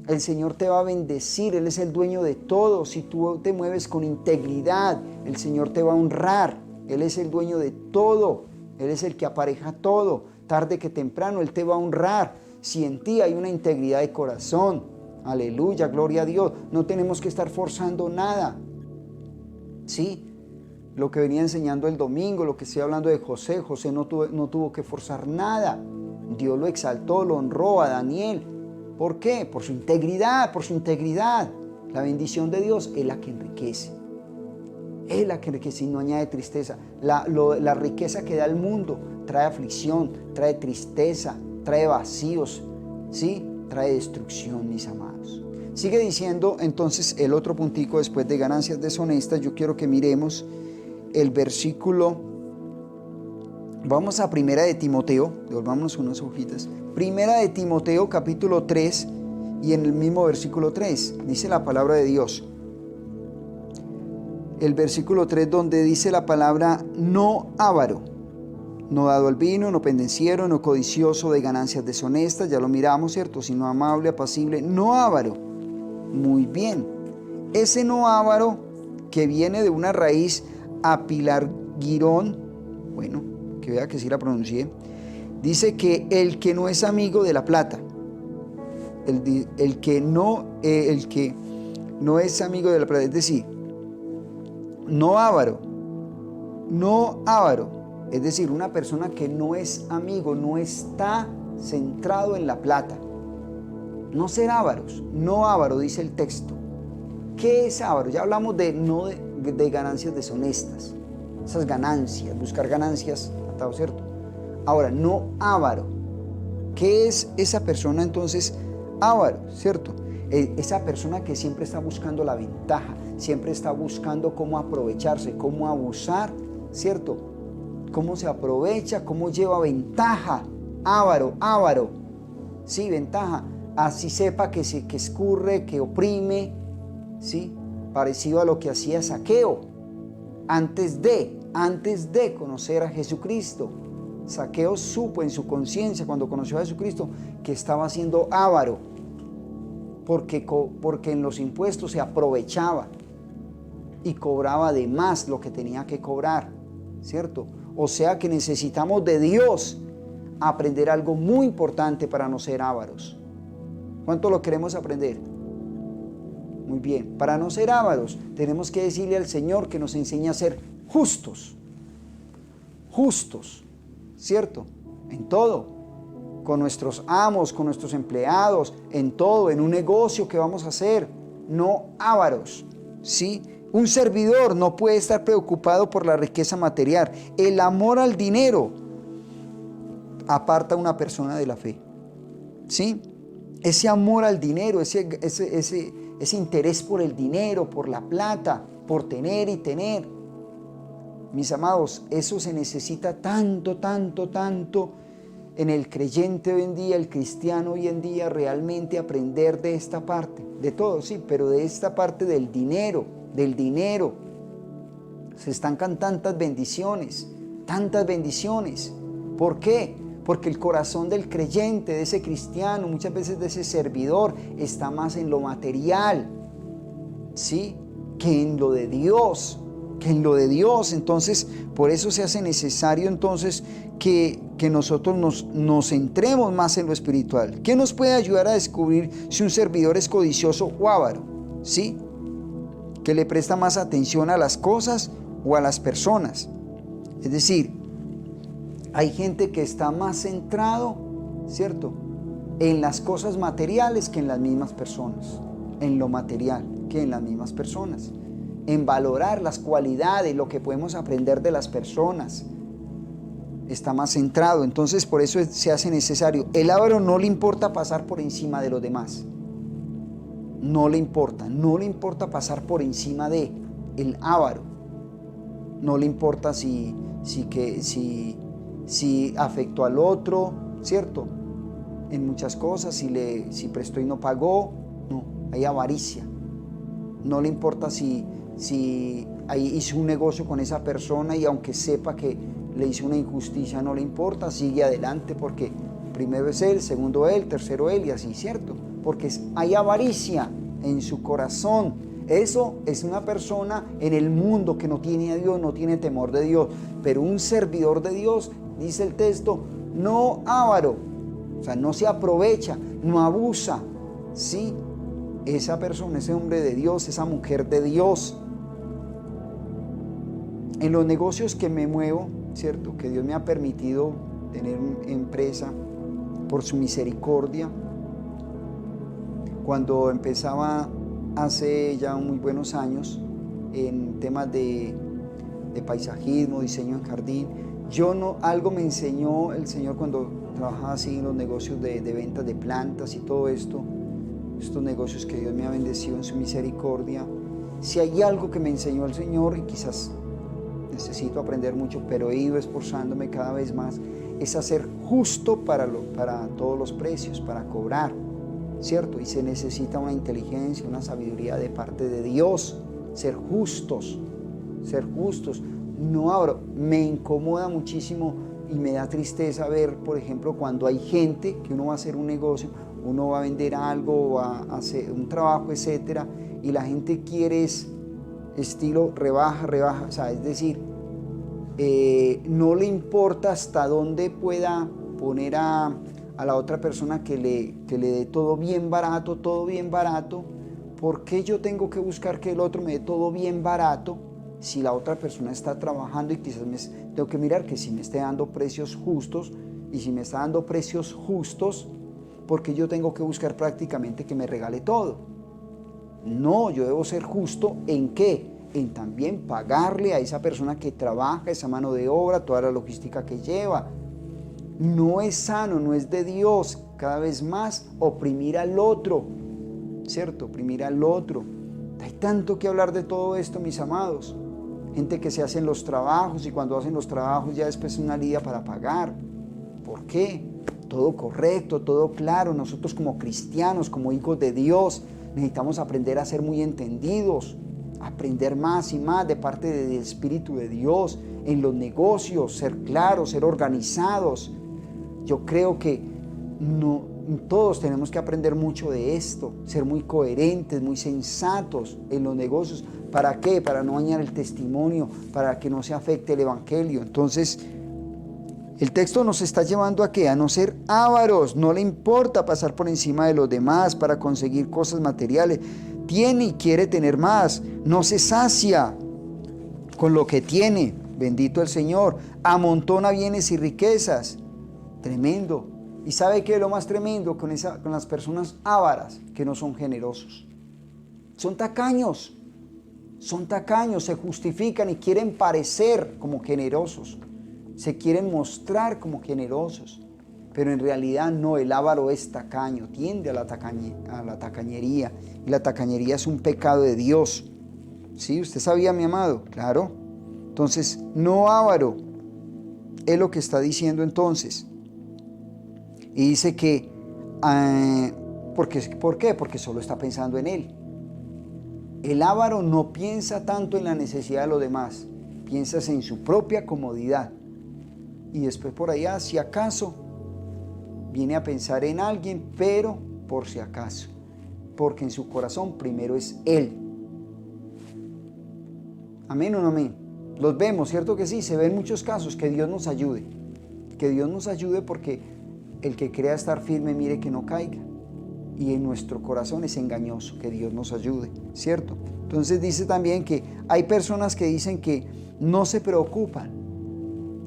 El Señor te va a bendecir, Él es el dueño de todo. Si tú te mueves con integridad, el Señor te va a honrar. Él es el dueño de todo, Él es el que apareja todo. Tarde que temprano Él te va a honrar. Si en ti hay una integridad de corazón, aleluya, gloria a Dios, no tenemos que estar forzando nada. ¿Sí? Lo que venía enseñando el domingo, lo que estoy hablando de José, José no tuvo que forzar nada. Dios lo exaltó, lo honró a Daniel. ¿Por qué? Por su integridad, La bendición de Dios es la que enriquece. Es la que enriquece y no añade tristeza. La riqueza que da el mundo trae aflicción, trae tristeza, trae vacíos, ¿sí? Trae destrucción, mis amados. Sigue diciendo entonces el otro puntico después de ganancias deshonestas. Yo quiero que miremos el versículo. Vamos a Primera de Timoteo, devolvámonos unas hojitas. Primera de Timoteo capítulo 3 y en el mismo versículo 3 dice la palabra de Dios. El versículo 3 donde dice la palabra no avaro, no dado al vino, no pendenciero, no codicioso de ganancias deshonestas, ya lo miramos, ¿cierto? Sino amable, apacible, no avaro. Muy bien. Ese no avaro que viene de una raíz apilargirón, bueno, que vea que sí la pronuncié, dice que el que no es amigo de la plata, el que no es amigo de la plata, es decir, no avaro, es decir, una persona que no es amigo, no está centrado en la plata. No ser ávaros, no avaro, dice el texto. ¿Qué es avaro? Ya hablamos de ganancias deshonestas, esas ganancias, buscar ganancias, ¿cierto? Ahora, no avaro. ¿Qué es esa persona entonces avaro, cierto? Esa persona que siempre está buscando la ventaja, siempre está buscando cómo aprovecharse, cómo abusar, ¿cierto? Cómo se aprovecha, cómo lleva ventaja. Avaro, sí, ventaja. Así sepa que escurre, que oprime, ¿sí? Parecido a lo que hacía Zaqueo antes de conocer a Jesucristo. Zaqueo supo en su conciencia cuando conoció a Jesucristo que estaba siendo avaro, porque en los impuestos se aprovechaba y cobraba de más lo que tenía que cobrar, ¿cierto? O sea que necesitamos de Dios aprender algo muy importante para no ser ávaros. ¿Cuánto lo queremos aprender? Muy bien, para no ser ávaros tenemos que decirle al Señor que nos enseñe a ser justos, ¿cierto? En todo, con nuestros amos, con nuestros empleados, en todo, en un negocio que vamos a hacer, no ávaros, ¿sí? Un servidor no puede estar preocupado por la riqueza material. El amor al dinero aparta a una persona de la fe, ¿sí? Ese amor al dinero, ese interés por el dinero, por la plata, por tener y tener. Mis amados, eso se necesita tanto en el creyente hoy en día, el cristiano hoy en día, realmente aprender de esta parte, de todo, sí, pero de esta parte del dinero. Se estancan tantas bendiciones. ¿Por qué? Porque el corazón del creyente, de ese cristiano, muchas veces de ese servidor, está más en lo material, ¿sí? Que en lo de Dios. Entonces, por eso se hace necesario entonces que nosotros nos centremos más en lo espiritual. ¿Qué nos puede ayudar a descubrir si un servidor es codicioso o avaro? ¿Sí? Que le presta más atención a las cosas o a las personas. Es decir, Hay gente que está más centrado, ¿cierto?, en las cosas materiales que en las mismas personas, en lo material que en las mismas personas, en valorar las cualidades, lo que podemos aprender de las personas. Está más centrado, entonces por eso se hace necesario. El avaro no le importa pasar por encima de los demás. No le importa pasar por encima de el avaro. No le importa si afectó al otro, ¿cierto? En muchas cosas, si prestó y no pagó, no, hay avaricia. No le importa si ahí hizo un negocio con esa persona y aunque sepa que le hizo una injusticia, no le importa, sigue adelante porque primero es él, segundo él, tercero él y así, ¿cierto? Porque hay avaricia en su corazón. Eso es una persona en el mundo que no tiene a Dios, no tiene temor de Dios. Pero un servidor de Dios, dice el texto, no avaro, o sea, no se aprovecha, no abusa, ¿sí? Esa persona, ese hombre de Dios, esa mujer de Dios. En los negocios que me muevo, ¿cierto?, que Dios me ha permitido tener empresa por su misericordia. Cuando empezaba hace ya muy buenos años en temas de paisajismo, diseño en jardín, algo me enseñó el Señor cuando trabajaba así en los negocios de ventas de plantas y todo esto, estos negocios que Dios me ha bendecido en su misericordia. Si hay algo que me enseñó el Señor, y quizás necesito aprender mucho, pero he ido esforzándome cada vez más, es hacer justo para todos los precios, para cobrar, ¿cierto? Y se necesita una inteligencia, una sabiduría de parte de Dios, ser justos. No abro, me incomoda muchísimo y me da tristeza ver, por ejemplo, cuando hay gente que uno va a hacer un negocio, uno va a vender algo, va a hacer un trabajo, etcétera, y la gente quiere estilo rebaja, o sea, es decir, no le importa hasta dónde pueda poner a la otra persona que le dé todo bien barato. ¿Por qué yo tengo que buscar que el otro me dé todo bien barato si la otra persona está trabajando? Y quizás tengo que mirar que si me esté dando precios justos, y si me está dando precios justos, porque yo tengo que buscar prácticamente que me regale todo. No, yo debo ser justo ¿en qué? En también pagarle a esa persona que trabaja, esa mano de obra, toda la logística que lleva. No es sano, no es de Dios cada vez más oprimir al otro, ¿cierto? Oprimir al otro. Hay tanto que hablar de todo esto, mis amados. Gente que se hacen los trabajos y cuando hacen los trabajos ya después es una lidia para pagar. ¿Por qué? Todo correcto, todo claro. Nosotros como cristianos, como hijos de Dios, necesitamos aprender a ser muy entendidos, aprender más y más de parte del Espíritu de Dios en los negocios, ser claros, ser organizados. Yo creo que todos tenemos que aprender mucho de esto, ser muy coherentes, muy sensatos en los negocios. ¿Para qué? Para no dañar el testimonio, para que no se afecte el evangelio. Entonces, el texto nos está llevando a ¿qué? A no ser ávaros. No le importa pasar por encima de los demás para conseguir cosas materiales. Tiene y quiere tener más. No se sacia con lo que tiene. Bendito el Señor. Amontona bienes y riquezas. Tremendo. ¿Y sabe qué es lo más tremendo con las personas ávaras? Que no son generosos. Son tacaños. Se justifican y quieren parecer como generosos. Se quieren mostrar como generosos. Pero en realidad no, el avaro es tacaño, tiende a la tacañería. Y la tacañería es un pecado de Dios. ¿Sí? ¿Usted sabía, mi amado? Claro. Entonces, no avaro. Es lo que está diciendo entonces. Y dice que, ¿por qué? Porque solo está pensando en él. El avaro no piensa tanto en la necesidad de los demás, piensa en su propia comodidad. Y después por allá, si acaso, viene a pensar en alguien, pero por si acaso, porque en su corazón primero es él. ¿Amén o no amén? Los vemos, ¿cierto que sí? Se ven muchos casos. Que Dios nos ayude. Que Dios nos ayude porque el que crea estar firme, mire que no caiga. Y en nuestro corazón es engañoso. Que Dios nos ayude, ¿cierto? Entonces dice también que hay personas que dicen que no se preocupan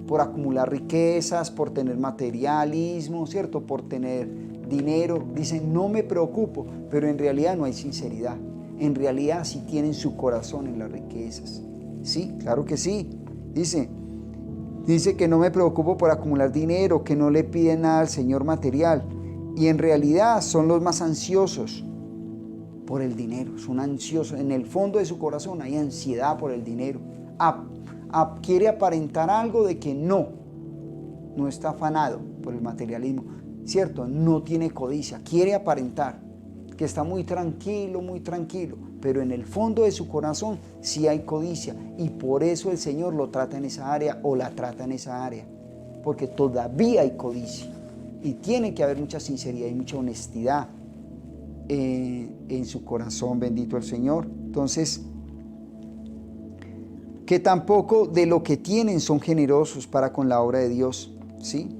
por acumular riquezas, por tener materialismo, ¿cierto? Por tener dinero. Dicen, no me preocupo, pero en realidad no hay sinceridad. En realidad sí tienen su corazón en las riquezas. Sí, claro que sí. Dice que no me preocupo por acumular dinero, que no le piden nada al Señor material. Y en realidad son los más ansiosos por el dinero. Son ansiosos. En el fondo de su corazón hay ansiedad por el dinero. Quiere aparentar algo de que no está afanado por el materialismo, ¿cierto? No tiene codicia, quiere aparentar que está muy tranquilo, pero en el fondo de su corazón sí hay codicia, y por eso el Señor lo trata en esa área o la trata en esa área, porque todavía hay codicia y tiene que haber mucha sinceridad y mucha honestidad en su corazón, bendito el Señor. Entonces, que tampoco de lo que tienen son generosos para con la obra de Dios, ¿sí?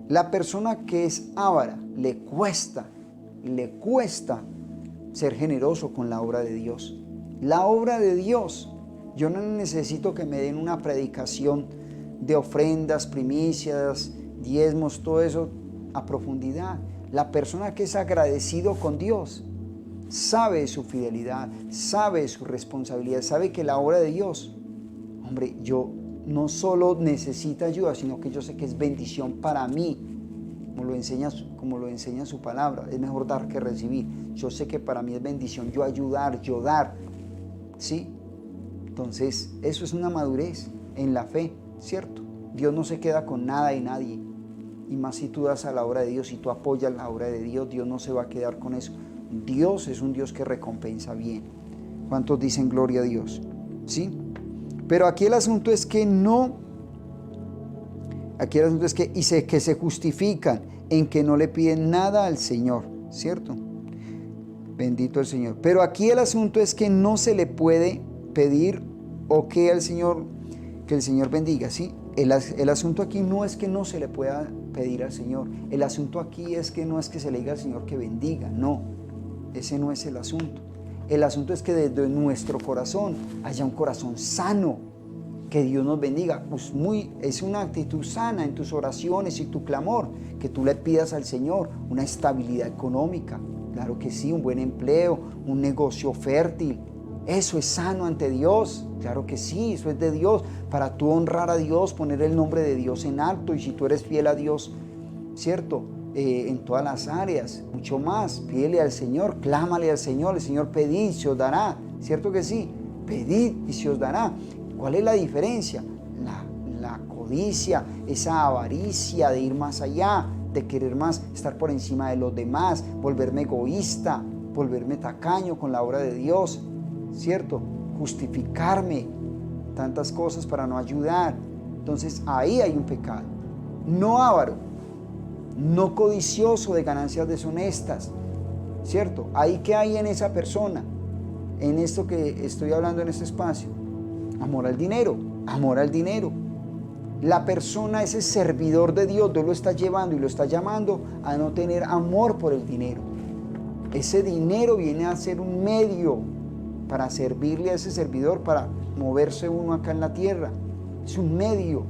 La persona que es avara le cuesta ser generoso con la obra de Dios. La obra de Dios, yo no necesito que me den una predicación de ofrendas, primicias, diezmos, todo eso a profundidad. La persona que es agradecido con Dios sabe su fidelidad, sabe su responsabilidad, sabe que la obra de Dios, hombre, yo no solo necesito ayuda, sino que yo sé que es bendición para mí, como lo enseña su palabra. Es mejor dar que recibir. Yo sé que para mí es bendición yo ayudar, yo dar, ¿sí? Entonces, eso es una madurez en la fe, ¿cierto? Dios no se queda con nada y nadie. Y más si tú das a la obra de Dios, si tú apoyas la obra de Dios, Dios no se va a quedar con eso. Dios es un Dios que recompensa bien. ¿Cuántos dicen gloria a Dios? ¿Sí? Pero aquí el asunto es que que se justifican en que no le piden nada al Señor, ¿cierto? Bendito el Señor. Pero aquí el asunto es que no se le puede pedir o que el Señor bendiga, ¿sí? El asunto aquí no es que no se le pueda pedir al Señor. El asunto aquí es que no es que se le diga al Señor que bendiga, no. Ese no es el asunto. El asunto es que desde nuestro corazón haya un corazón sano, que Dios nos bendiga. Pues es una actitud sana en tus oraciones y tu clamor, que tú le pidas al Señor una estabilidad económica, claro que sí, un buen empleo, un negocio fértil. Eso es sano ante Dios, claro que sí, eso es de Dios, para tú honrar a Dios, poner el nombre de Dios en alto, y si tú eres fiel a Dios, ¿cierto? En todas las áreas, mucho más, pídele al Señor, clámale al Señor, el Señor pedid y se os dará, ¿cierto que sí? Pedid y se os dará. ¿Cuál es la diferencia? La codicia, esa avaricia de ir más allá, de querer más, estar por encima de los demás, volverme egoísta, volverme tacaño con la obra de Dios, ¿cierto? Justificarme, tantas cosas para no ayudar. Entonces ahí hay un pecado. No avaro, no codicioso de ganancias deshonestas, ¿cierto? Ahí que hay en esa persona, en esto que estoy hablando en este espacio, amor al dinero, amor al dinero. La persona, ese servidor de Dios, Dios lo está llevando y lo está llamando a no tener amor por el dinero. Ese dinero viene a ser un medio para servirle a ese servidor, para moverse uno acá en la tierra. Es un medio,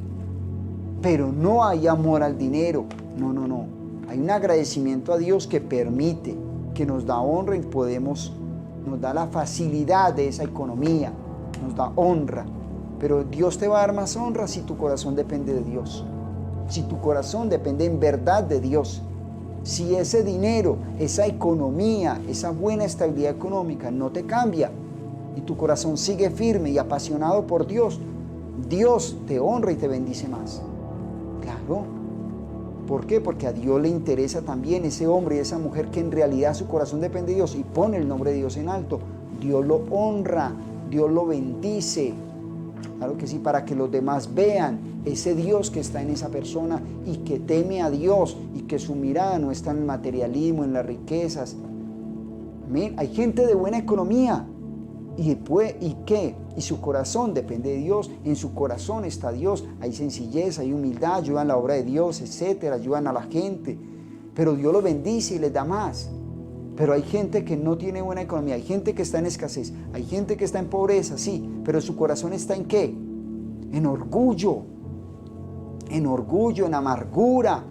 pero no hay amor al dinero. No. Hay un agradecimiento a Dios que permite, que nos da honra y nos da la facilidad de esa economía, nos da honra. Pero Dios te va a dar más honra si tu corazón depende de Dios. Si tu corazón depende en verdad de Dios. Si ese dinero, esa economía, esa buena estabilidad económica no te cambia y tu corazón sigue firme y apasionado por Dios, Dios te honra y te bendice más. Claro. ¿Por qué? Porque a Dios le interesa también ese hombre y esa mujer que en realidad su corazón depende de Dios y pone el nombre de Dios en alto. Dios lo honra, Dios lo bendice. Claro que sí, para que los demás vean ese Dios que está en esa persona y que teme a Dios y que su mirada no está en el materialismo, en las riquezas. Amén. Hay gente de buena economía y su corazón depende de Dios, en su corazón está Dios, hay sencillez, hay humildad, ayudan la obra de Dios, etcétera, ayudan a la gente, pero Dios los bendice y les da más. Pero hay gente que no tiene buena economía, hay gente que está en escasez, hay gente que está en pobreza, sí, pero su corazón está ¿en qué? En orgullo, en orgullo, en amargura,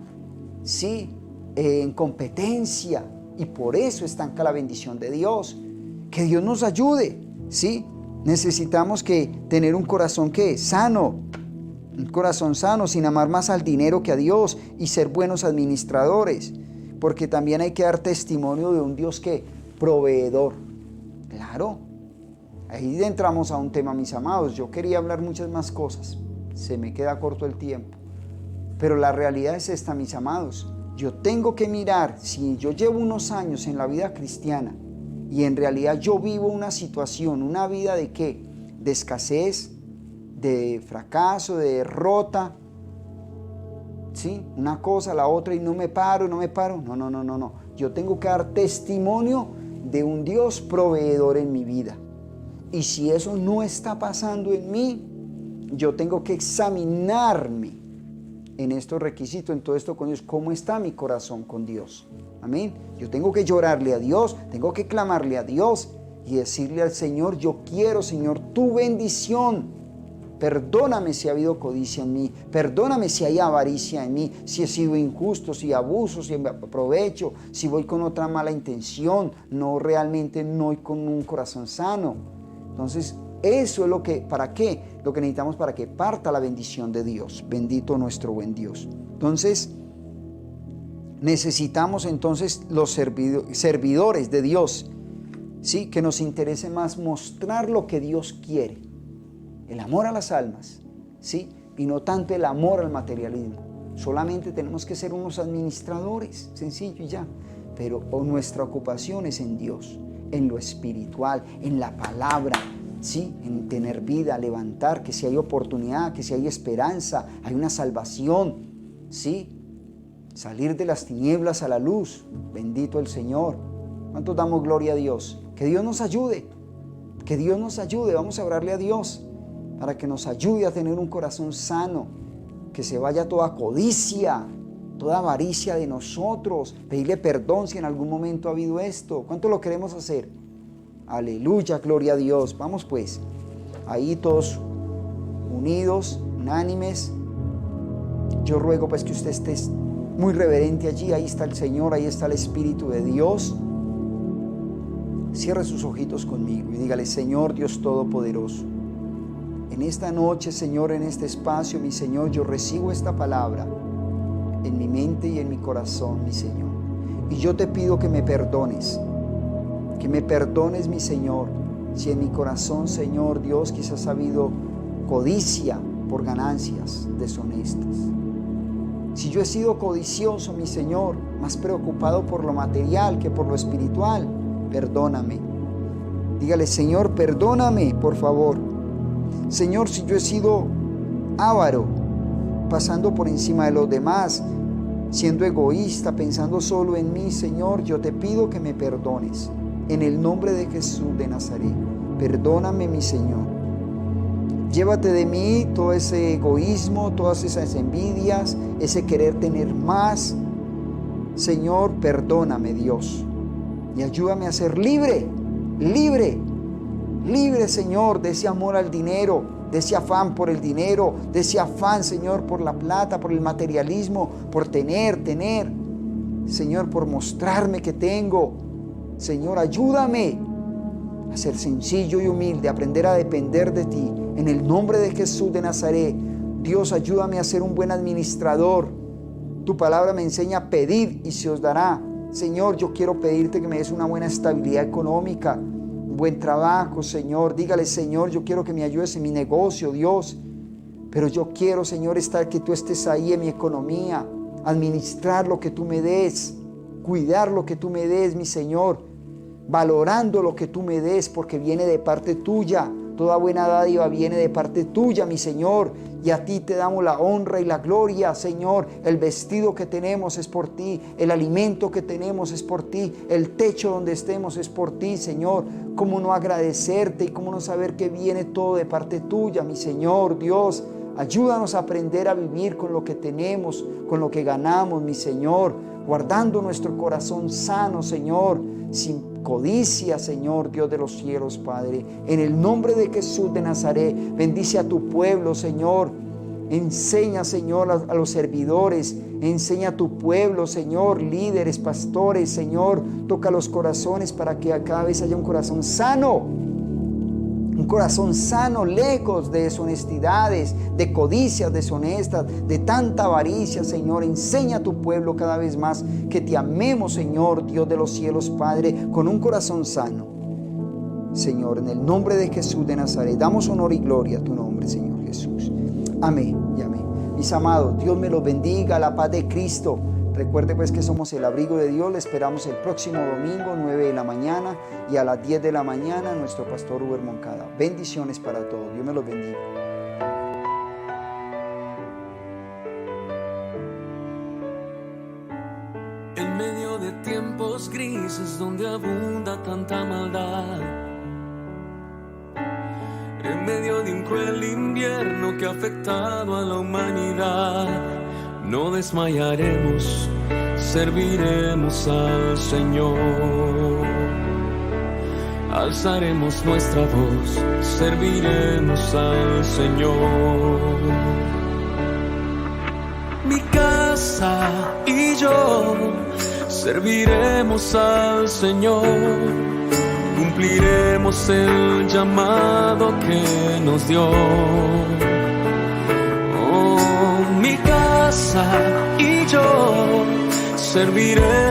¿sí? En competencia, y por eso estanca la bendición de Dios. Que Dios nos ayude, ¿sí? Necesitamos tener un corazón sano, un corazón sano, sin amar más al dinero que a Dios, y ser buenos administradores, porque también hay que dar testimonio de un Dios proveedor. Claro, ahí entramos a un tema, mis amados. Yo quería hablar muchas más cosas, se me queda corto el tiempo, pero la realidad es esta, mis amados. Yo tengo que mirar, si yo llevo unos años en la vida cristiana y en realidad yo vivo una situación, una vida de ¿qué? De escasez, de fracaso, de derrota, ¿sí? Una cosa, la otra, y no me paro. No. Yo tengo que dar testimonio de un Dios proveedor en mi vida. Y si eso no está pasando en mí, yo tengo que examinarme en estos requisitos, en todo esto con Dios. ¿Cómo está mi corazón con Dios? Amén. Yo tengo que llorarle a Dios, tengo que clamarle a Dios y decirle al Señor: yo quiero, Señor, tu bendición. Perdóname si ha habido codicia en mí, perdóname si hay avaricia en mí, si he sido injusto, si abuso, si me aprovecho, si voy con otra mala intención, realmente no voy con un corazón sano. Entonces, eso es ¿para qué? Lo que necesitamos para que parta la bendición de Dios. Bendito nuestro buen Dios. Entonces, necesitamos entonces los servidores de Dios, ¿sí? Que nos interese más mostrar lo que Dios quiere. El amor a las almas, ¿sí? Y no tanto el amor al materialismo. Solamente tenemos que ser unos administradores, sencillo y ya. Pero nuestra ocupación es en Dios, en lo espiritual, en la palabra, ¿sí? En tener vida, levantar, que si hay oportunidad, que si hay esperanza, hay una salvación, ¿sí? Salir de las tinieblas a la luz. Bendito el Señor. ¿Cuántos damos gloria a Dios? Que Dios nos ayude, que Dios nos ayude. Vamos a orarle a Dios para que nos ayude a tener un corazón sano, que se vaya toda codicia, toda avaricia de nosotros. Pedirle perdón si en algún momento ha habido esto. ¿Cuánto lo queremos hacer? Aleluya, gloria a Dios. Vamos pues, ahí todos unidos, unánimes. Yo ruego pues que usted esté muy reverente allí. Ahí está el Señor, ahí está el Espíritu de Dios. Cierre sus ojitos conmigo y dígale: Señor Dios Todopoderoso, en esta noche, Señor, en este espacio, mi Señor, yo recibo esta palabra en mi mente y en mi corazón, mi Señor. Y yo te pido que me perdones, mi Señor, si en mi corazón, Señor Dios, quizás ha habido codicia por ganancias deshonestas. Si yo he sido codicioso, mi Señor, más preocupado por lo material que por lo espiritual, perdóname. Dígale: Señor, perdóname, por favor. Señor, si yo he sido avaro, pasando por encima de los demás, siendo egoísta, pensando solo en mí, Señor, yo te pido que me perdones. En el nombre de Jesús de Nazaret, perdóname, mi Señor. Llévate de mí todo ese egoísmo, todas esas envidias, ese querer tener más. Señor, perdóname, Dios, y ayúdame a ser libre, Señor, de ese amor al dinero, de ese afán por el dinero, de ese afán, Señor, por la plata, por el materialismo, por tener, Señor, por mostrarme que tengo. Señor, ayúdame a ser sencillo y humilde, a aprender a depender de ti. En el nombre de Jesús de Nazaret, Dios, ayúdame a ser un buen administrador. Tu palabra me enseña: pedid y se os dará. Señor, yo quiero pedirte que me des una buena estabilidad económica, un buen trabajo, Señor. Dígale: Señor, yo quiero que me ayudes en mi negocio, Dios. Pero yo quiero, Señor, que tú estés ahí en mi economía, administrar lo que tú me des, cuidar lo que tú me des, mi Señor, valorando lo que tú me des, porque viene de parte tuya. Toda buena dádiva viene de parte tuya, mi Señor, y a ti te damos la honra y la gloria, Señor. El vestido que tenemos es por ti, el alimento que tenemos es por ti, el techo donde estemos es por ti, Señor. ¿Cómo no agradecerte y cómo no saber que viene todo de parte tuya, mi Señor, Dios? Ayúdanos a aprender a vivir con lo que tenemos, con lo que ganamos, mi Señor, guardando nuestro corazón sano, Señor, sin codicia, Señor, Dios de los cielos, Padre. En el nombre de Jesús de Nazaret, bendice a tu pueblo, Señor. Enseña, Señor, a los servidores. Enseña a tu pueblo, Señor, líderes, pastores, Señor. Toca los corazones para que cada vez haya un corazón sano. Un corazón sano, lejos de deshonestidades, de codicias deshonestas, de tanta avaricia, Señor. Enseña a tu pueblo cada vez más que te amemos, Señor, Dios de los cielos, Padre, con un corazón sano. Señor, en el nombre de Jesús de Nazaret, damos honor y gloria a tu nombre, Señor Jesús. Amén y amén. Mis amados, Dios me los bendiga, la paz de Cristo. Recuerde pues que somos el abrigo de Dios. Le esperamos el próximo domingo, 9 de la mañana, y a las 10 de la mañana, nuestro pastor Uber Moncada. Bendiciones para todos. Dios me los bendiga. En medio de tiempos grises donde abunda tanta maldad, en medio de un cruel invierno que ha afectado a la humanidad, no desmayaremos, serviremos al Señor. Alzaremos nuestra voz, serviremos al Señor. Mi casa y yo serviremos al Señor. Cumpliremos el llamado que nos dio. Oh, mi casa y yo serviremos.